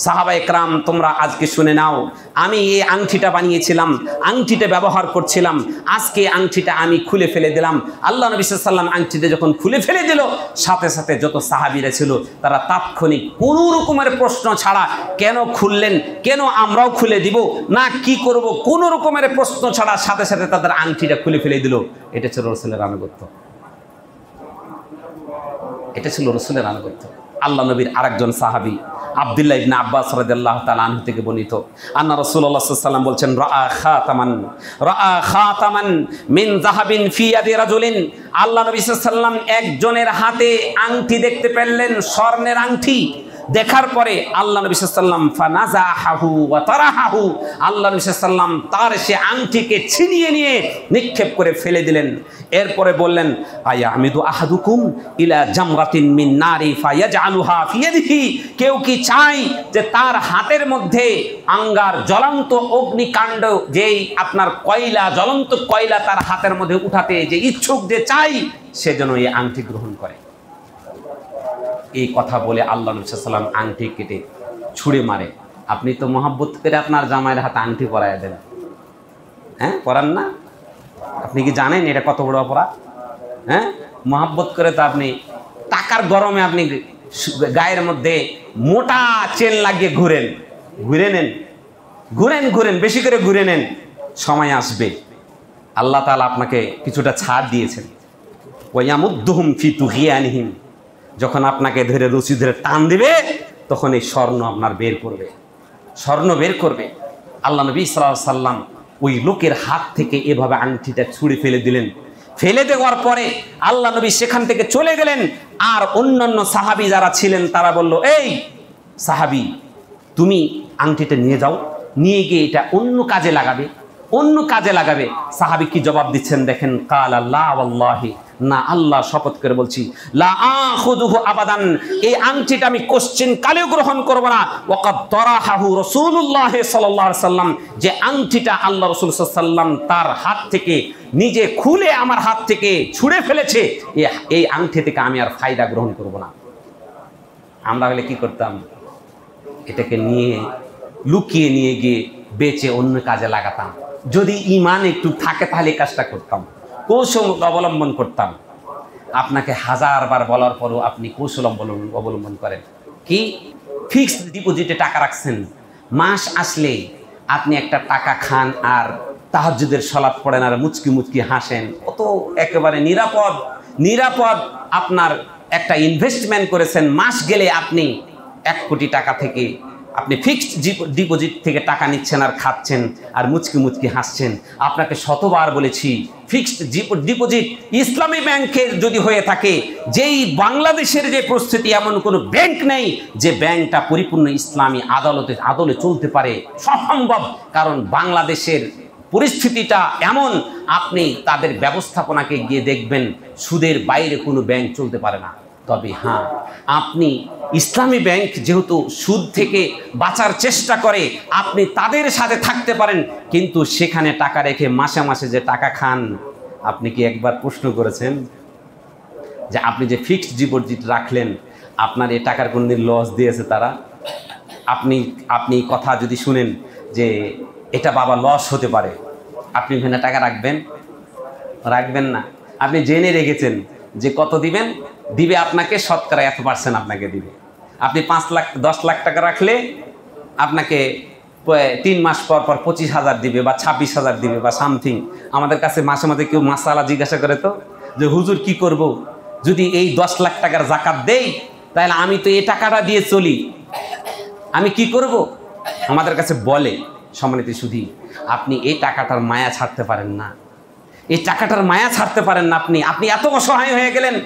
সাহাবায়ে কেরাম, তোমরা আজকে শুনে নাও, আমি এই আংটিটা বানিয়েছিলাম, আংটিটা ব্যবহার করছিলাম, আজকে আংটিটা আমি খুলে ফেলে দিলাম। আল্লাহ নবী সাল্লাল্লাহু আলাইহি ওয়াসাল্লাম আংটিটা যখন খুলে ফেলে দিল, সাথে সাথে যত সাহাবীরা ছিল তারা তাৎক্ষণিক কোনো রকমের প্রশ্ন ছাড়া, কেন খুললেন, কেন আমরাও খুলে দিব না, কি করব, কোনো রকমের প্রশ্ন ছাড়া সাথে সাথে তাদের আংটিটা খুলে ফেলে দিল। এটা ছিল রাসূলের আনুগত্য। এটা ছিল রাসূলের আনুগত্য। আল্লাহ নবীর আরেকজন সাহাবী আব্দুল্লাহ ইবনে আব্বাস রাদিয়াল্লাহু তাআলা আনহু থেকে বর্ণিত, আন্না রাসূলুল্লাহ সাল্লাল্লাহু আলাইহি ওয়াসাল্লাম বলছেন, রাআ খাতামান মিন যাহাবিন ফি ইয়াদি রাজুলিন, আল্লাহ নবী সাল্লাল্লাহু আলাইহি ওয়াসাল্লাম একজনের হাতে আংটি দেখতে পেলেন, স্বর্ণের আংটি। দেখার পরে আল্লাহ নবী সাল্লাল্লাহু আলাইহি ওয়াসাল্লাম ফানাজাহু ওয়া তারাহাহু, আল্লাহ নবী সাল্লাল্লাহু আলাইহি ওয়াসাল্লাম তার সে আংটিকে ছিনিয়ে নিয়ে নিক্ষেপ করে ফেলে দিলেন। এরপরে বললেন, আয়ামিদু আহাদুকুম ইলা জামরাতিন মিন নারি ফায়াজআলুহা ফি ইয়াদিহি, কেউ কি চায় যে তার হাতের মধ্যে আঙ্গার, জ্বলন্ত অগ্নিকাণ্ড, যেই আপনার কয়লা, জ্বলন্ত কয়লা তার হাতের মধ্যে উঠাতে যে ইচ্ছুক, যে চাই, সেজন্য এই আংটি গ্রহণ করে। এই কথা বলে আল্লাহ নবী সাল্লাল্লাহু আলাইহি ওয়াসাল্লাম আংটি কেটে ছুঁড়ে মারে। আপনি তো মহব্বত করে আপনার জামাইয়ের হাতে আংটি পরায় দেন, হ্যাঁ, পরান না? আপনি কি জানেন এটা কত বড় অপরাধ? হ্যাঁ, মহব্বত করে তো আপনি টাকার গরমে আপনি গায়ের মধ্যে মোটা চেন লাগিয়ে ঘুরে নেন, বেশি করে ঘুরে নেন। সময় আসবে আল্লাহ তাআলা আপনাকে কিছুটা ছাড় দিয়েছেন। ওয়ায়ামুদ্দুহুম ফি তুগিয়ানিহিম, যখন আপনাকে ধরে রশি ধরে টান দিবে, তখন এই স্বর্ণ আপনার বের করবে, স্বর্ণ বের করবে। আল্লাহ নবী সাল্লাল্লাহু আলাইহি ওয়াসাল্লাম ওই লোকের হাত থেকে এভাবে আংটিটা ছুঁড়ে ফেলে দিলেন। ফেলে দেওয়ার পরে আল্লাহ নবী সেখান থেকে চলে গেলেন। আর অন্যান্য সাহাবী যারা ছিলেন তারা বলল, এই সাহাবী, তুমি আংটিটা নিয়ে যাও, নিয়ে গিয়ে এটা অন্য কাজে লাগাবে। সাহাবী কি জবাব দিচ্ছেন দেখেন, কাল আল্লাহ ওয়াল্লাহি না, আল্লাহ শপথ করে বলছি, লা আখুযুহু আবাদান, এই আংটিটা আমি কোশ্চেন কালেও গ্রহণ করব না। ওয়াকাদ তারাহাহু রাসূলুল্লাহ সাল্লাল্লাহু আলাইহি সাল্লাম, যে আংটিটা আল্লাহ রাসূল সাল্লাল্লাহু আলাইহি সাল্লাম তার হাত থেকে নিজে খুলে আমার হাত থেকে ছুঁড়ে ফেলেছে, এই আংটি থেকে আমি আর ফায়দা গ্রহণ করব না। আমরা হলে কি করতাম? এটাকে নিয়ে লুকিয়ে নিয়ে গিয়ে বেচে অন্য কাজে লাগাতাম। যদি ঈমান একটু থাকে তাহলে কাজটা করতাম, কৌশল অবলম্বন করতাম। আপনাকে হাজারবার বলার পরও আপনি কৌশল অবলম্বন করেন। কি? ফিক্সড ডিপোজিটে টাকা রাখছেন, মাস আসলে আপনি একটা টাকা খান আর তাহাজ্জুদের সালাত পড়েন আর মুচকি মুচকি হাসেন। কত একেবারে নিরাপদ আপনার একটা ইনভেস্টমেন্ট করেছেন। মাস গেলে আপনি 1 কোটি টাকা থেকে আপনি ফিক্সড ডিপোজিট থেকে টাকা নিচ্ছেন আর খাচ্ছেন আর মুচকি মুচকি হাসছেন। আপনাকে শতবার বলেছি, ফিক্সড ডিপোজিট ইসলামী ব্যাংকের যদি হয়ে থাকে, যেই বাংলাদেশের যে পরিস্থিতি, এমন কোনো ব্যাংক নেই যে ব্যাংকটা পরিপূর্ণ ইসলামী আদলে চলতে পারে, সম্ভব। কারণ বাংলাদেশের পরিস্থিতিটা এমন, আপনি তাদের ব্যবস্থাপনাকে গিয়ে দেখবেন সুদের বাইরে কোনো ব্যাংক চলতে পারে না। তবে হ্যাঁ, আপনি ইসলামী ব্যাংক যেহেতু সুদ থেকে বাঁচার চেষ্টা করে, আপনি তাদের সাথে থাকতে পারেন, কিন্তু সেখানে টাকা রেখে মাসে মাসে যে টাকা খান, আপনি কি একবার প্রশ্ন করেছেন যে আপনি যে ফিক্সড ডিপোজিট রাখলেন, আপনার এই টাকার কোনদিন লস দিয়েছে তারা? আপনি কথা যদি শুনেন যে এটা বাবা লস হতে পারে, আপনি ওখানে টাকা রাখবেন না। আপনি জেনে রেখেছেন যে কত দিবে আপনাকে শতকরা এত % আপনাকে দিবে। আপনি 5 লাখ 10 লাখ টাকা রাখলে আপনাকে 3 মাস পর 25,000 দিবে বা 26,000 দিবে বা সামথিং। আমাদের কাছে মাঝে মাঝে কেউ মাসালা জিজ্ঞাসা করে তো, যে হুজুর কি করব, যদি এই 10 লাখ টাকার যাকাত দেই তাহলে আমি তো এই টাকাটা দিয়ে চলি, আমি কি করব? আমাদের কাছে বলে, সম্মানিত সুধী, আপনি এই টাকাটার মায়া ছাড়তে পারেন না, এই টাকাটার মায়া ছাড়তে পারেন না। আপনি এত অসহায় হয়ে গেলেন।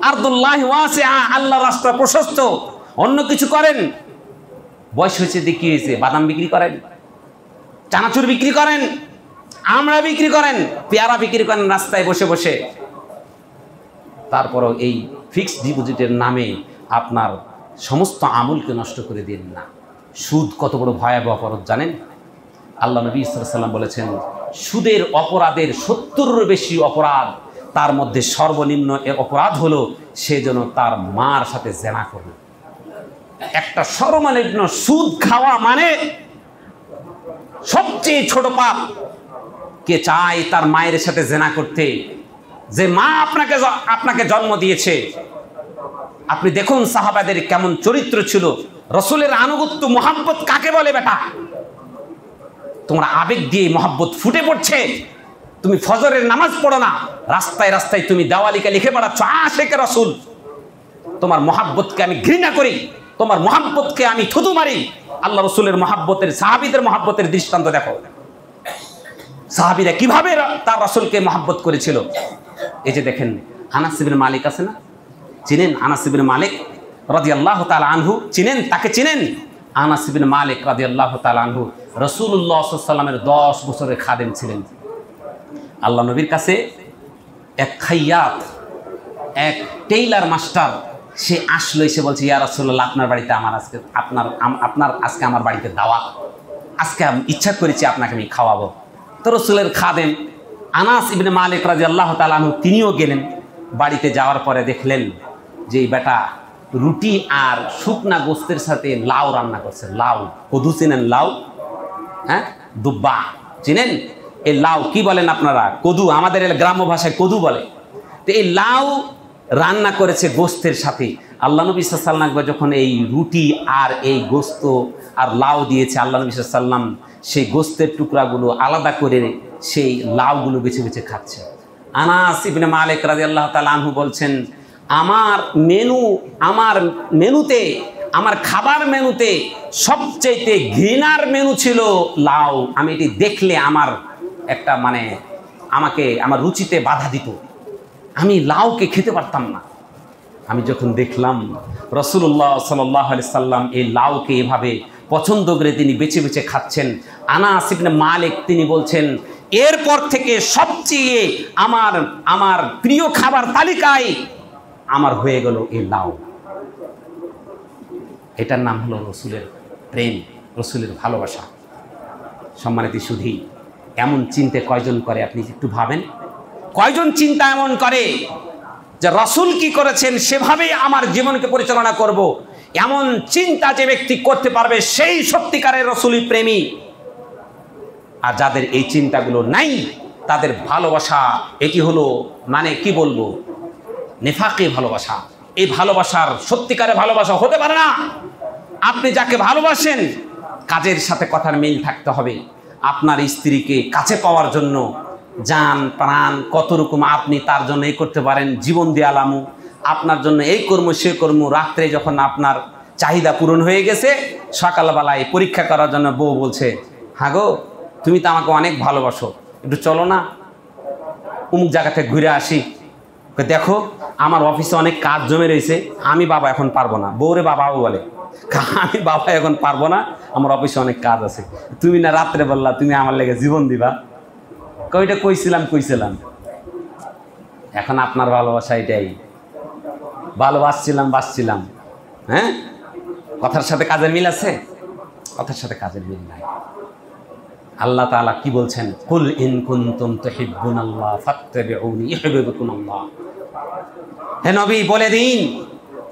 আরদুল্লাহি ওয়াসিআ, আল্লাহর রাস্তা প্রশস্ত, অন্য কিছু করেন। বয়স হয়েছে দিয়ে কি হয়েছে? বাদাম বিক্রি করেন, চানাচুর বিক্রি করেন, আমড়া বিক্রি করেন, পেয়ারা বিক্রি করেন রাস্তায় বসে বসে। তারপরও এই ফিক্সড ডিপোজিটের নামে আপনার সমস্ত আমলকে নষ্ট করে দিন না। সুদ কত বড় ভয়াবহ অপরাধ জানেন? আল্লাহ নবী সাল্লাল্লাহু আলাইহি ওয়াসাল্লাম বলেছেন, সুদের অপরাধের 70-এর বেশি অপরাধ, তার মধ্যে সর্বনিম্ন অপরাধ হলো সে যেন তার মার সাথে জেনা করবে। একটা সর্বনিম্ন সুদ খাওয়া মানে সবচেয়ে ছোট পাপ। কে চায় তার মায়ের সাথে জেনা করতে? যে মা আপনাকে জন্ম দিয়েছে। আপনি দেখুন সাহাবাদের কেমন চরিত্র ছিল। রসুলের আনুগত্য মোহাব্বত কাকে বলে? বেটা, তোমরা আবেগ দিয়ে মোহাব্বত ফুটে পড়ছে। তুমি ফজরের নামাজ পড়ো না, রাস্তায় রাস্তায় তুমি দেওয়ালিকা লিখে বেড়াচ্ছ আশেকে রসুল। তোমার মোহাব্বতকে আমি ঘৃণা করি, তোমার মোহাব্বতকে আমি থুতু মারি। আল্লাহ রসুলের মোহাব্বতের, সাহাবীদের মোহাব্বতের দৃষ্টান্ত দেখো। সাহাবীরা কিভাবে তার রসুলকে মোহাব্বত করেছিল। এই যে দেখেন, আনাস ইবনে মালিক আছে না, চিনেন? আনাস ইবনে মালিক রাদিয়াল্লাহু তাআলা আনহু, চিনেন? তাকে চিনেন? আনাস ইবনে মালিক রাদিয়াল্লাহু তাআলা আনহু রাসূলুল্লাহ সাল্লাল্লাহু আলাইহি ওয়াসাল্লামের 10 বছরের খাদেম ছিলেন। আল্লাহ নবীর কাছে এক খাইয়াত, এক টেইলার মাস্টার, সে আসলো, এসে বলছে, ইয়া রাসূলুল্লাহ, আপনার বাড়িতে আপনার আজকে আমার বাড়িতে দাওয়াত, আজকে আমি ইচ্ছা করেছি আপনাকে আমি খাওয়াবো। তো রসুলের খাদেম আনাস ইবনে মালিক রাদিয়াল্লাহু তাআলা আনহু তিনিও গেলেন। বাড়িতে যাওয়ার পরে দেখলেন যে এই বেটা রুটি আর শুকনা গোস্তের সাথে লাউ রান্না করছে। লাউ, কদু চিনেন? লাউ, হ্যাঁ, দুব্বা চিনেন? এই লাউ কি বলেন আপনারা? কদু, আমাদের গ্রাম্য ভাষায় কদু বলে। তো এই লাউ রান্না করেছে গোস্তের সাথে। আল্লাহ নবী সাল্লাল্লাহু আলাইহি ওয়াসাল্লাম যখন এই রুটি আর এই গোস্ত আর লাউ দিয়েছে, আল্লাহ নবী সাল্লাল্লাহু আলাইহি ওয়াসাল্লাম সেই গোস্তের টুকরাগুলো আলাদা করে সেই লাউগুলো বেছে বেছে খাচ্ছে। আনাস ইবনে মালিক রাদিয়াল্লাহু তাআলা আনহু বলছেন, আমার মেনুতে, আমার খাবার মেনুতে সবচেয়ে ঘৃণার মেনু ছিল লাউ। আমি এটি দেখলে আমার একটা আমাকে আমার রুচিতে বাধা দিত, আমি লাউকে খেতে পারতাম না। আমি যখন দেখলাম রাসূলুল্লাহ সাল্লাল্লাহু আলাইহি সাল্লাম এই লাউকে এভাবে পছন্দ করে তিনি বেছে বেছে খাচ্ছেন, আনাস ইবনে মালিক তিনি বলছেন, এরপর থেকে সবচেয়ে আমার আমার প্রিয় খাবার তালিকায় আমার হয়ে গেল এই লাউ। এটার নাম হলো রসুলের প্রেম, রসুলের ভালোবাসা। সম্মানিত সুধী, এমন চিন্তা কয়জন করে আপনি একটু ভাবেন? কয়জন চিন্তা এমন করে যে রসুল কি করেছেন সেভাবেই আমার জীবনকে পরিচালনা করব? এমন চিন্তা যে ব্যক্তি করতে পারবে সেই সত্যিকারের রসুলি প্রেমী। আর যাদের এই চিন্তাগুলো নাই, তাদের ভালোবাসা এটি হলো মানে কি বলবো, নেফাকি ভালোবাসা। এই ভালোবাসার সত্যিকারের ভালোবাসা হতে পারে না। আপনি যাকে ভালোবাসেন কাজের সাথে কথার মিল থাকতে হবে। আপনার স্ত্রীকে কাছে পাওয়ার জন্য জান প্রাণ কত রকম আপনি তার জন্য এই করতে পারেন, জীবন দিয়ে আলামু, আপনার জন্য এই কর্ম সে কর্ম। রাত্রে যখন আপনার চাহিদা পূরণ হয়ে গেছে, সকালবেলায় পরীক্ষা করার জন্য বউ বলছে, হ্যাঁ গো তুমি তো আমাকে অনেক ভালোবাসো, একটু চলো না অমুক জায়গাতে ঘুরে আসি। দেখো আমার অফিসে অনেক কাজ জমে রয়েছে, আমি বাবা এখন পারবো না। বউরে বাবাও বলে, আমি বাবা এখন পারবো না, আমার অফিসে অনেক কাজ আছে। তুমি না রাত্রে বললা তুমি আমার লেগে জীবন দিবা। কইটা কইছিলাম। এখন আপনার ভালোবাসা এটাই, বাসছিলাম। হ্যাঁ, কথার সাথে কাজের মিল আছে? কথার সাথে কাজের মিল নাই। আল্লাহ তাআলা কি বলছেন? কুল ইন কুনতুম তুহিব্বুনাল্লাহ ফাত্তাবিউনি ইউহিব্বুকুমুল্লাহ। হে নবী বলে দিন,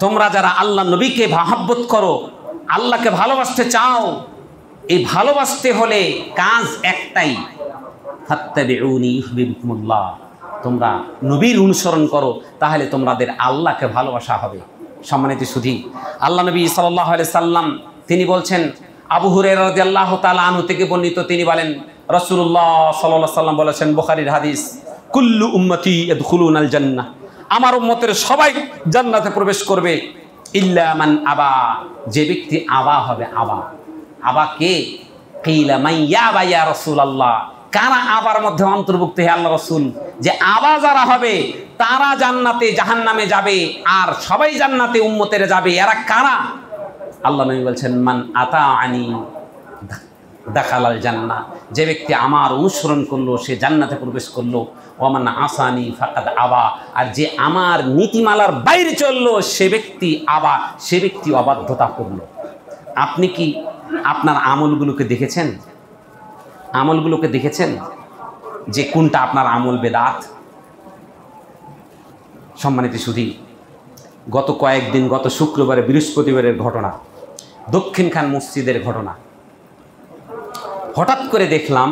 তোমরা যারা আল্লাহ নবীকে মহব্বত করো, আল্লাহকে ভালোবাসতে চাও, এই ভালোবাসতে হলে কাজ একটাই, ফাত্তাবিউনি ইউহিব্বুকুমুল্লাহ। তোমরা নবীর অনুসরণ করো, তাহলে তোমাদের আল্লাহকে ভালোবাসা হবে। সম্মানিত সুধী, আল্লাহ নবী সাল্লাল্লাহু আলাইহি সাল্লাম তিনি বলছেন, আবু হুরায়রা রাদিয়াল্লাহু তাআলা আনহু থেকে বর্ণিত, তিনি বলেন রাসূলুল্লাহ সাল্লাল্লাহু আলাইহি সাল্লাম বলেছেন, বুখারীর হাদিস, কুল্লু উম্মতি ইয়াদখুলুনাল জান্নাহ, আমার উম্মতের সবাই জান্নাতে প্রবেশ করবে, ইল্লা মান আবা, যে ব্যক্তি আবা হবে। আবা কে? কিলা মান ইয়াবা ইয়া রাসূলুল্লাহ, কারা আবার মধ্যে অন্তর্ভুক্ত হে আল্লাহ রাসূল? যে আবা যারা হবে তারা জান্নাতে জাহান্নামে যাবে, আর সবাই জান্নাতে উম্মতের যাবে। এরা কারা? আল্লাহ নবী বলছেন, মান আতাআনি দাখালাল জান্নাহ, যে ব্যক্তি আমার অনুসরণ করলো সে জান্নাতে প্রবেশ করলো। ওয়া মান আসানি ফাকাদ আবা, আর যে আমার নীতিমালার বাইরে চললো সে ব্যক্তি আবা, সে ব্যক্তি অবাধ্যতা করলো। আপনি কি আপনার আমলগুলোকে দেখেছেন? আমলগুলোকে দেখেছেন যে কোনটা আপনার আমল বেদাত? সম্মানিত সুধী, গত কয়েকদিন, গত শুক্রবারে বৃহস্পতিবারের ঘটনা, দক্ষিণখান মসজিদের ঘটনা। হঠাৎ করে দেখলাম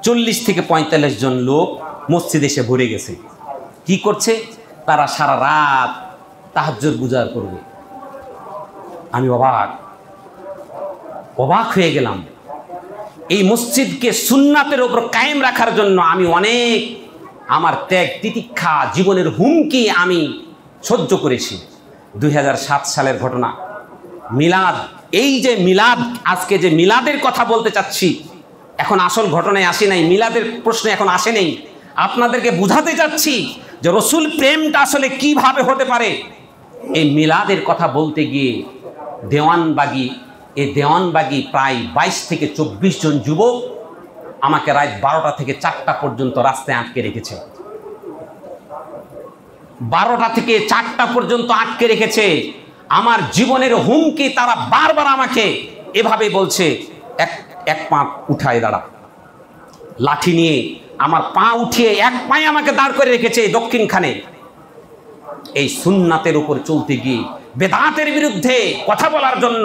40 থেকে 45 জন লোক মসজিদে এসে ভরে গেছে। কি করছে? তারা সারা রাত তাহাজ্জুদ গুজার করবে। আমি অবাক হয়ে গেলাম। এই মসজিদকে সুন্নাতের উপর কায়েম রাখার জন্য আমি অনেক আমার ত্যাগ তিতিক্ষা, জীবনের হুমকি আমি সহ্য করেছি। 2007 সালের ঘটনা, মিলাদ। এই যে মিলাদ, আজকে যে মিলাদের কথা বলতে চাচ্ছি, এখন আসল ঘটনায় আসি নাই, মিলাদের প্রশ্নে এখন আসে নেই। আপনাদেরকে বুঝাতে চাচ্ছি যে রসুল প্রেমটা আসলে কিভাবে হতে পারে। এই মিলাদের কথা বলতে গিয়ে দেওয়ানবাগী প্রায় 22 থেকে 24 জন যুবক আমাকে রাত 12টা থেকে 4টা পর্যন্ত রাস্তায় আটকে রেখেছে। 12টা থেকে 4টা পর্যন্ত আটকে রেখেছে। আমার জীবনের হুমকি তারা বারবার আমাকে এভাবে বলছে, এক পা উঠায় দাঁড়া। লাঠি নিয়ে আমার পা উঠিয়ে এক পায়ে আমাকে দাঁড় করে রেখেছে দক্ষিণখানে। এই সুন্নাতের উপর চলতে গিয়ে বেদাতের বিরুদ্ধে কথা বলার জন্য।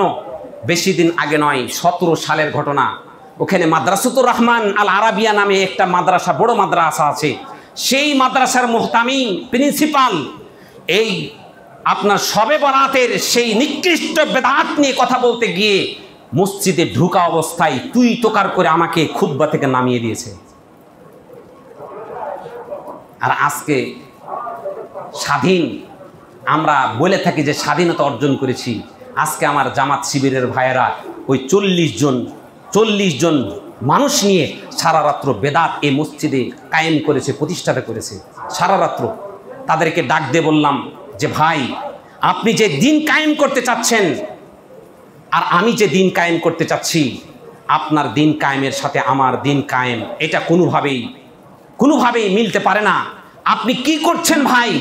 বেশি দিন আগে নয়, 17 সালের ঘটনা। ওখানে মাদ্রাসাতুর রহমান আল আরাবিয়া নামে একটা মাদ্রাসা, বড় মাদ্রাসা আছে। সেই মাদ্রাসার মুহতামি প্রিন্সিপাল এই আপনার শবে বরাতের সেই নিকৃষ্ট বেদাত নিয়ে কথা বলতে গিয়ে মসজিদে ঢুকা অবস্থায় তুই তোকার করে আমাকে খুতবা থেকে নামিয়ে দিয়েছে। আর আজকে স্বাধীন আমরা বলে থাকি যে স্বাধীনতা অর্জন করেছি। আজকে আমার জামাত শিবিরের ভাইয়েরা ওই 40 জন মানুষ নিয়ে সারা রাত্র বেদাত এই মসজিদে কায়েম করেছে, প্রতিষ্ঠাতা করেছে সারা রাত্র। তাদেরকে ডাক দিয়ে বললাম যে ভাই, আপনি যে দিন কায়েম করতে চাচ্ছেন আর আমি যে দিন কায়েম করতে চাচ্ছি, আপনার দিন কায়েমের সাথে আমার দিন কায়েম এটা কোনোভাবেই মিলতে পারে না। আপনি কি করছেন ভাই?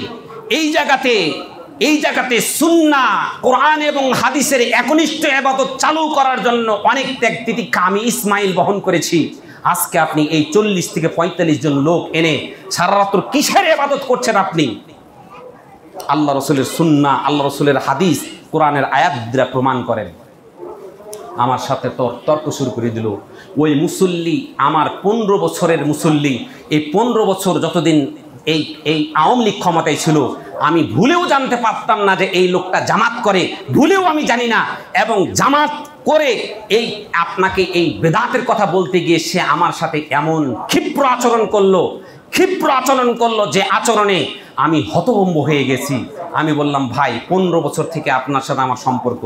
এই জায়গাতে সুন্নাহ, কোরআন এবং হাদিসের একনিষ্ঠ ইবাদত চালু করার জন্য অনেক ত্যাগ তিতিক্ষা আমি ইসমাইল বহন করেছি। আজকে আপনি এই 40 থেকে 45 জন লোক এনে সারা রাত্র কিসের ইবাদত করছেন আপনি? আল্লাহ রসুলের সুন্নাহ, আল্লাহ রসুলের হাদিস, কোরআনের আয়াত দ্বারা প্রমাণ করেন। আমার সাথে তর্ক শুরু করে দিল। ওই মুসল্লি আমার 15 বছরের মুসল্লি, এই 15 বছর যতদিন এই আওয়ামী লীগ ক্ষমতায় ছিল আমি ভুলেও জানতে পারতাম না যে এই লোকটা জামাত করে, ভুলেও আমি জানি না। এবং জামাত করে আপনাকে এই বেদাতের কথা বলতে গিয়ে সে আমার সাথে এমন ক্ষিপ্র আচরণ করলো যে আচরণে আমি হতভম্ব হয়ে গেছি। আমি বললাম, ভাই 15 বছর থেকে আপনার সাথে আমার সম্পর্ক,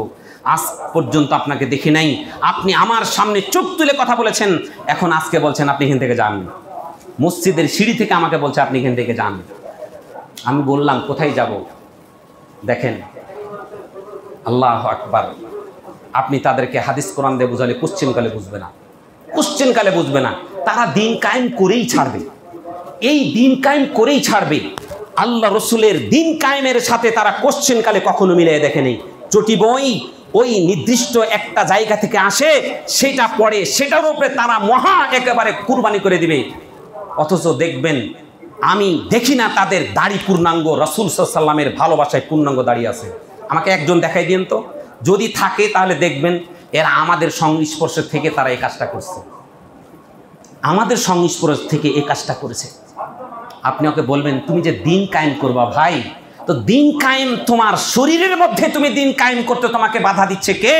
আজ পর্যন্ত আপনাকে দেখি নাই, আপনি আমার সামনে চোখ তুলে কথা বলেছেন, এখন আজকে বলছেন আপনি এখান থেকে যান। মসজিদের সিঁড়ি থেকে আমাকে বলছে আপনি এখান থেকে যান। আমি বললাম কোথায় যাব? দেখেন, আল্লাহু আকবার। আপনি তাদেরকে হাদিস কোরআন দিয়ে বুঝালে কোশ্চেনকালে বুঝবে না। তারা দিন কায়েম করেই ছাড়বে, এই দিন কায়েম করেই ছাড়বে। আল্লাহ রসুলের দিন কায়েমের সাথে তারা কোশ্চেনকালে কখনো মিলিয়ে দেখেনি। চটি বই ওই নির্দিষ্ট একটা জায়গা থেকে আসে, সেটা পড়ে, সেটার উপরে তারা মহা একেবারে কুরবানি করে দিবে। অথচ দেখবেন আমি দেখি না তাদের দাড়ি পূর্ণাঙ্গ, রাসূল সাল্লাল্লাহু আলাইহি ওয়াসাল্লামের ভালোবাসায় পূর্ণাঙ্গ দাড়ি আছে। আমাকে একজন দেখাই দিন তো, যদি থাকে তাহলে দেখবেন এরা আমাদের সংস্পর্শ থেকে তারা এই কাজটা করছে, আমাদের সংস্পর্শ থেকে এই কাজটা করেছে। আপনি ওকে বলবেন তুমি যে দিন কায়েম করবা, ভাই তো দিন কায়েম তোমার শরীরের মধ্যে, তুমি দিন কায়েম করতে তোমাকে বাধা দিচ্ছে কে?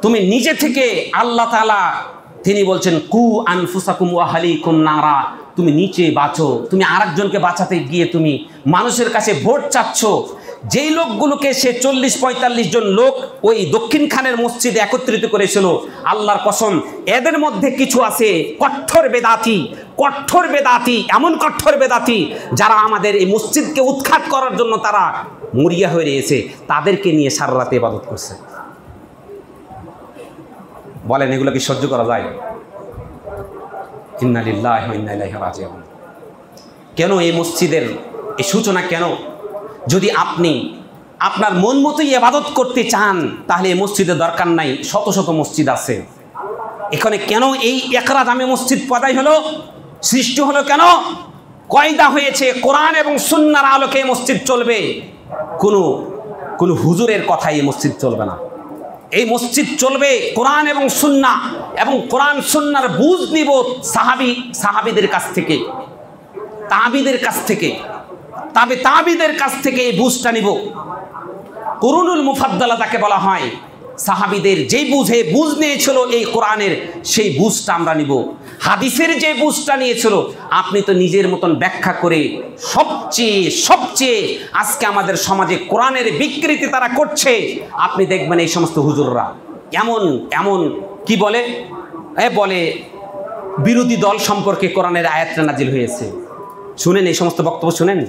তুমি নিজে থেকে, আল্লাহ তাআলা তিনি বলছেন কু আনফুসাকুম ওয়া আহলিকুম নারা, তুমি নিচে বাঁচো। তুমি আরেকজনকে বাঁচাতে গিয়ে তুমি মানুষের কাছে ভোট চাচ্ছ। যেই লোকগুলোকে সে 40-45 জন লোক ওই দক্ষিণ খানের মসজিদে একত্রিত করেছিল, আল্লাহর কসম এদের মধ্যে কিছু আছে কঠোর বেদাতি, এমন কঠোর বেদাতি যারা আমাদের এই মসজিদকে উৎখাত করার জন্য তারা মরিয়া হয়ে রয়েছে, তাদেরকে নিয়ে সারা রাতে ইবাদত করছে। বলেন এগুলো কি সহ্য করা যায়? ইন্না লিল্লাহি ওয়া ইন্না ইলাইহি রাজিউন। কেন এই মসজিদের এই সূচনা? কেন? যদি আপনি আপনার মন মতোই ইবাদত করতে চান তাহলে এই মসজিদের দরকার নাই, শত শত মসজিদ আছে। এখানে কেন এই একরা জামে মসজিদ পদাই হলো, সৃষ্টি হলো কেন? কয়দা হয়েছে কোরআন এবং সুন্নাহর আলোকে এই মসজিদ চলবে, কোনো হুজুরের কথাই এই মসজিদ চলবে না। এই মসজিদ চলবে কোরআন এবং সুন্নাহ, এবং কোরআন সুন্নাহর বুঝ নিব সাহাবীদের কাছ থেকে, তাবিদের কাছ থেকে, তাবিদের কাছ থেকে এই বুঝটা নিব। কুরুনুল মুফাদ্দালা তাকে বলা হয়। সাহাবীদের যেই বুঝ নিয়েছিল এই কোরআনের, সেই বুঝটা আমরা নিব। হাদিসের যে বুঝটা নিয়েছিল, আপনি তো নিজের মতন ব্যাখ্যা করে সবচেয়ে আজকে আমাদের সমাজে কোরআনের বিকৃতি তারা করছে। আপনি দেখবেন এই সমস্ত হুজুররা এমন কি বলে বিরোধী দল সম্পর্কে কোরআনের আয়াতটা নাজিল হয়েছে। শুনেন এই সমস্ত বক্তব্য শুনেন।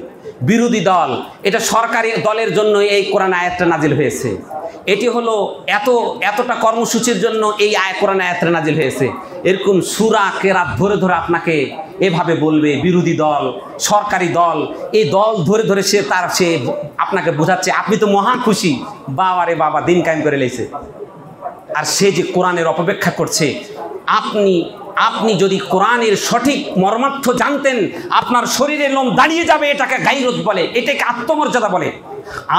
বিরোধী দল, এটা সরকারি দলের জন্য এই কোরআন আয়াতটা নাজিল হয়েছে। এটি হলো এতটা কর্মসূচির জন্য এই কোরআন আয়াতটা নাজিল হয়েছে। এরকম সূরা কেরাত ধরে আপনাকে এভাবে বলবে বিরোধী দল, সরকারি দল, এই দল ধরে সে আপনাকে বোঝাচ্ছে আপনি তো মহা খুশি, বাবা রে বাবা দিন কায়েম করে লেছে। আর সে যে কোরআনের অপব্যাখ্যা করছে, আপনি যদি কোরআনের সঠিক মর্মার্থ জানতেন, আপনার শরীরের লোম দাঁড়িয়ে যাবে। এটাকে গায়রত বলে, এটাকে আত্মমর্যাদা বলে।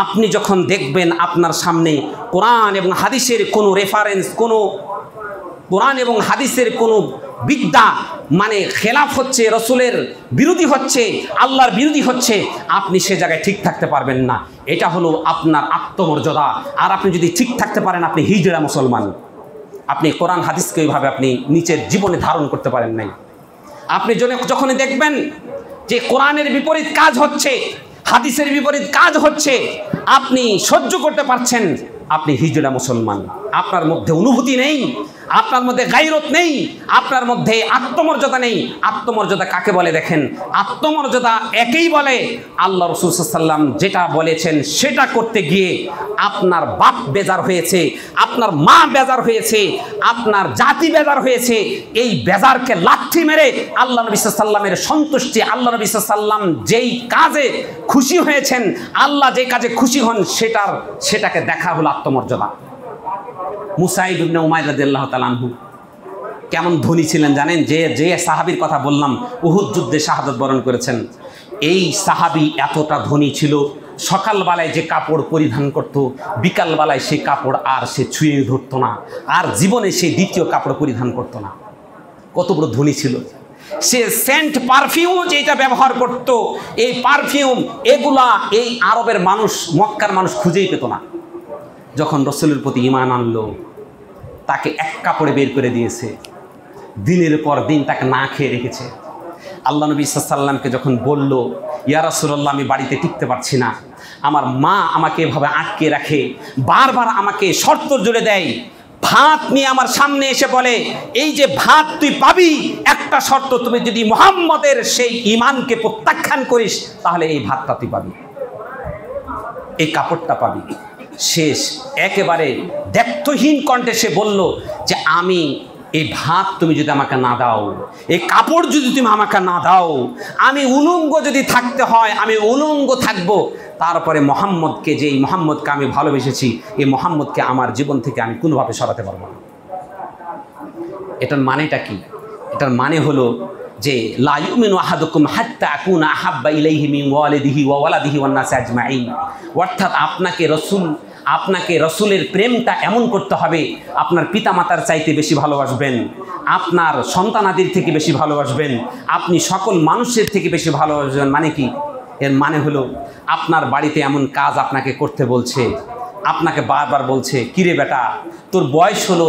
আপনি যখন দেখবেন আপনার সামনে কোরআন এবং হাদিসের কোনো রেফারেন্স, কোরআন এবং হাদিসের কোনো বিদ্যা মানে খেলাফ হচ্ছে, রসুলের বিরোধী হচ্ছে, আল্লাহর বিরোধী হচ্ছে, আপনি সে জায়গায় ঠিক থাকতে পারবেন না। এটা হলো আপনার আত্মমর্যাদা। আর আপনি যদি ঠিক থাকতে পারেন, আপনি হিজড়া মুসলমান। আপনি কোরআন হাদিসকে ওইভাবে আপনি নিচের জীবনে ধারণ করতে পারেন নাই। আপনি যখনই দেখবেন যে কোরআনের বিপরীত কাজ হচ্ছে, হাদিসের বিপরীত কাজ হচ্ছে, আপনি সহ্য করতে পারছেন, আপনি হিজড়া মুসলমান। আপনার মধ্যে অনুভূতি নেই, আপনার মধ্যে গায়রত নেই, আপনার মধ্যে আত্মমর্যাদা নেই। আত্মমর্যাদা কাকে বলে দেখেন, আত্মমর্যাদা একেই বলে আল্লাহ রাসূল সাল্লাল্লাহু আলাইহি ওয়াসাল্লাম যেটা বলেছেন সেটা করতে গিয়ে আপনার বাপ বেজার হয়েছে, আপনার মা বেজার হয়েছে, আপনার জাতি বেজার হয়েছে। এই বেজারকে লাথি মেরে আল্লাহ নবী সাল্লাল্লাহু আলাইহি ওয়াসাল্লামের সন্তুষ্টি, আল্লাহ নবী সাল্লাল্লাহু আলাইহি ওয়াসাল্লাম যেই কাজে খুশি হয়েছেন, আল্লাহ যে কাজে খুশি হন সেটাকে দেখা হলো আত্মমর্যাদা। মুসাইব ইবনে উমাইর রাদিয়াল্লাহু তাআলা আনহু কেমন ধনী ছিলেন জানেন? যে সাহাবীর কথা বললাম উহুদ যুদ্ধে শাহাদাত বরণ করেছেন, এই সাহাবী এতটা ধনী ছিল, সকালবেলায় যে কাপড় পরিধান করত, বিকালবেলায় সেই কাপড় আর সে ছুঁয়ে ধরতো না, আর জীবনে সে দ্বিতীয় কাপড় পরিধান করতো না। কত বড় ধনী ছিল সে! সেন্ট পারফিউম যেটা ব্যবহার করত, এই পারফিউম এগুলা এই আরবের মানুষ, মক্কার মানুষ খুঁজেই পেত না। যখন রাসূলের প্রতি ঈমান আনলো, তাকে এক কাপড়ে বের করে দিয়েছে, দিনের পর দিন তাকে না খেয়ে রেখেছে। আল্লাহ নবী সাল্লাল্লাহু আলাইহি ওয়াসাল্লামকে যখন বলল, ইয়া রাসূলুল্লাহ আমি বাড়িতে টিকতে পারছি না, আমার মা আমাকে এভাবে আটকে রাখে, বারবার আমাকে শর্ত জুড়ে দেয়, ভাত নিয়ে আমার সামনে এসে বলে এই যে ভাত তুই পাবি, একটা শর্ত, তুমি যদি মুহাম্মদের সেই ঈমানকে প্রত্যাখ্যান করিস তাহলে এই ভাতটা তুই পাবি, এই কাপড়টা পাবি। শেষ একেবারে দ্ব্যর্থহীন কণ্ঠে সে বলল যে আমি এই ভাত তুমি যদি আমাকে না দাও, এই কাপড় যদি তুমি আমাকে না দাও, আমি উলঙ্গ যদি থাকতে হয় আমি উলঙ্গ থাকব, তারপরে মোহাম্মদকে, যে এই মোহাম্মদকে আমি ভালোবেসেছি, এই মোহাম্মদকে আমার জীবন থেকে আমি কোনোভাবে সরাতে পারবো না। এটার মানেটা কি? এটার মানে হলো যে লা ইউমিনু আহাদুকুম হাত্তা আকুনা আহাব্বা ইলাইহি মিন ওয়ালিদিহি ওয়া ওয়ালাদিহি ওয়ান নাসি আজমাইন। অর্থাৎ আপনাকে রসুলের প্রেমটা এমন করতে হবে, আপনার পিতামাতার চাইতে বেশি ভালোবাসবেন, আপনার সন্তানাদির থেকে বেশি ভালোবাসবেন, আপনি সকল মানুষের থেকে বেশি ভালোবাসবেন। মানে কি? এর মানে হলো আপনার বাড়িতে এমন কাজ আপনাকে করতে বলছে, আপনাকে বারবার বলছে কিরে বেটা তোর বয়স হলো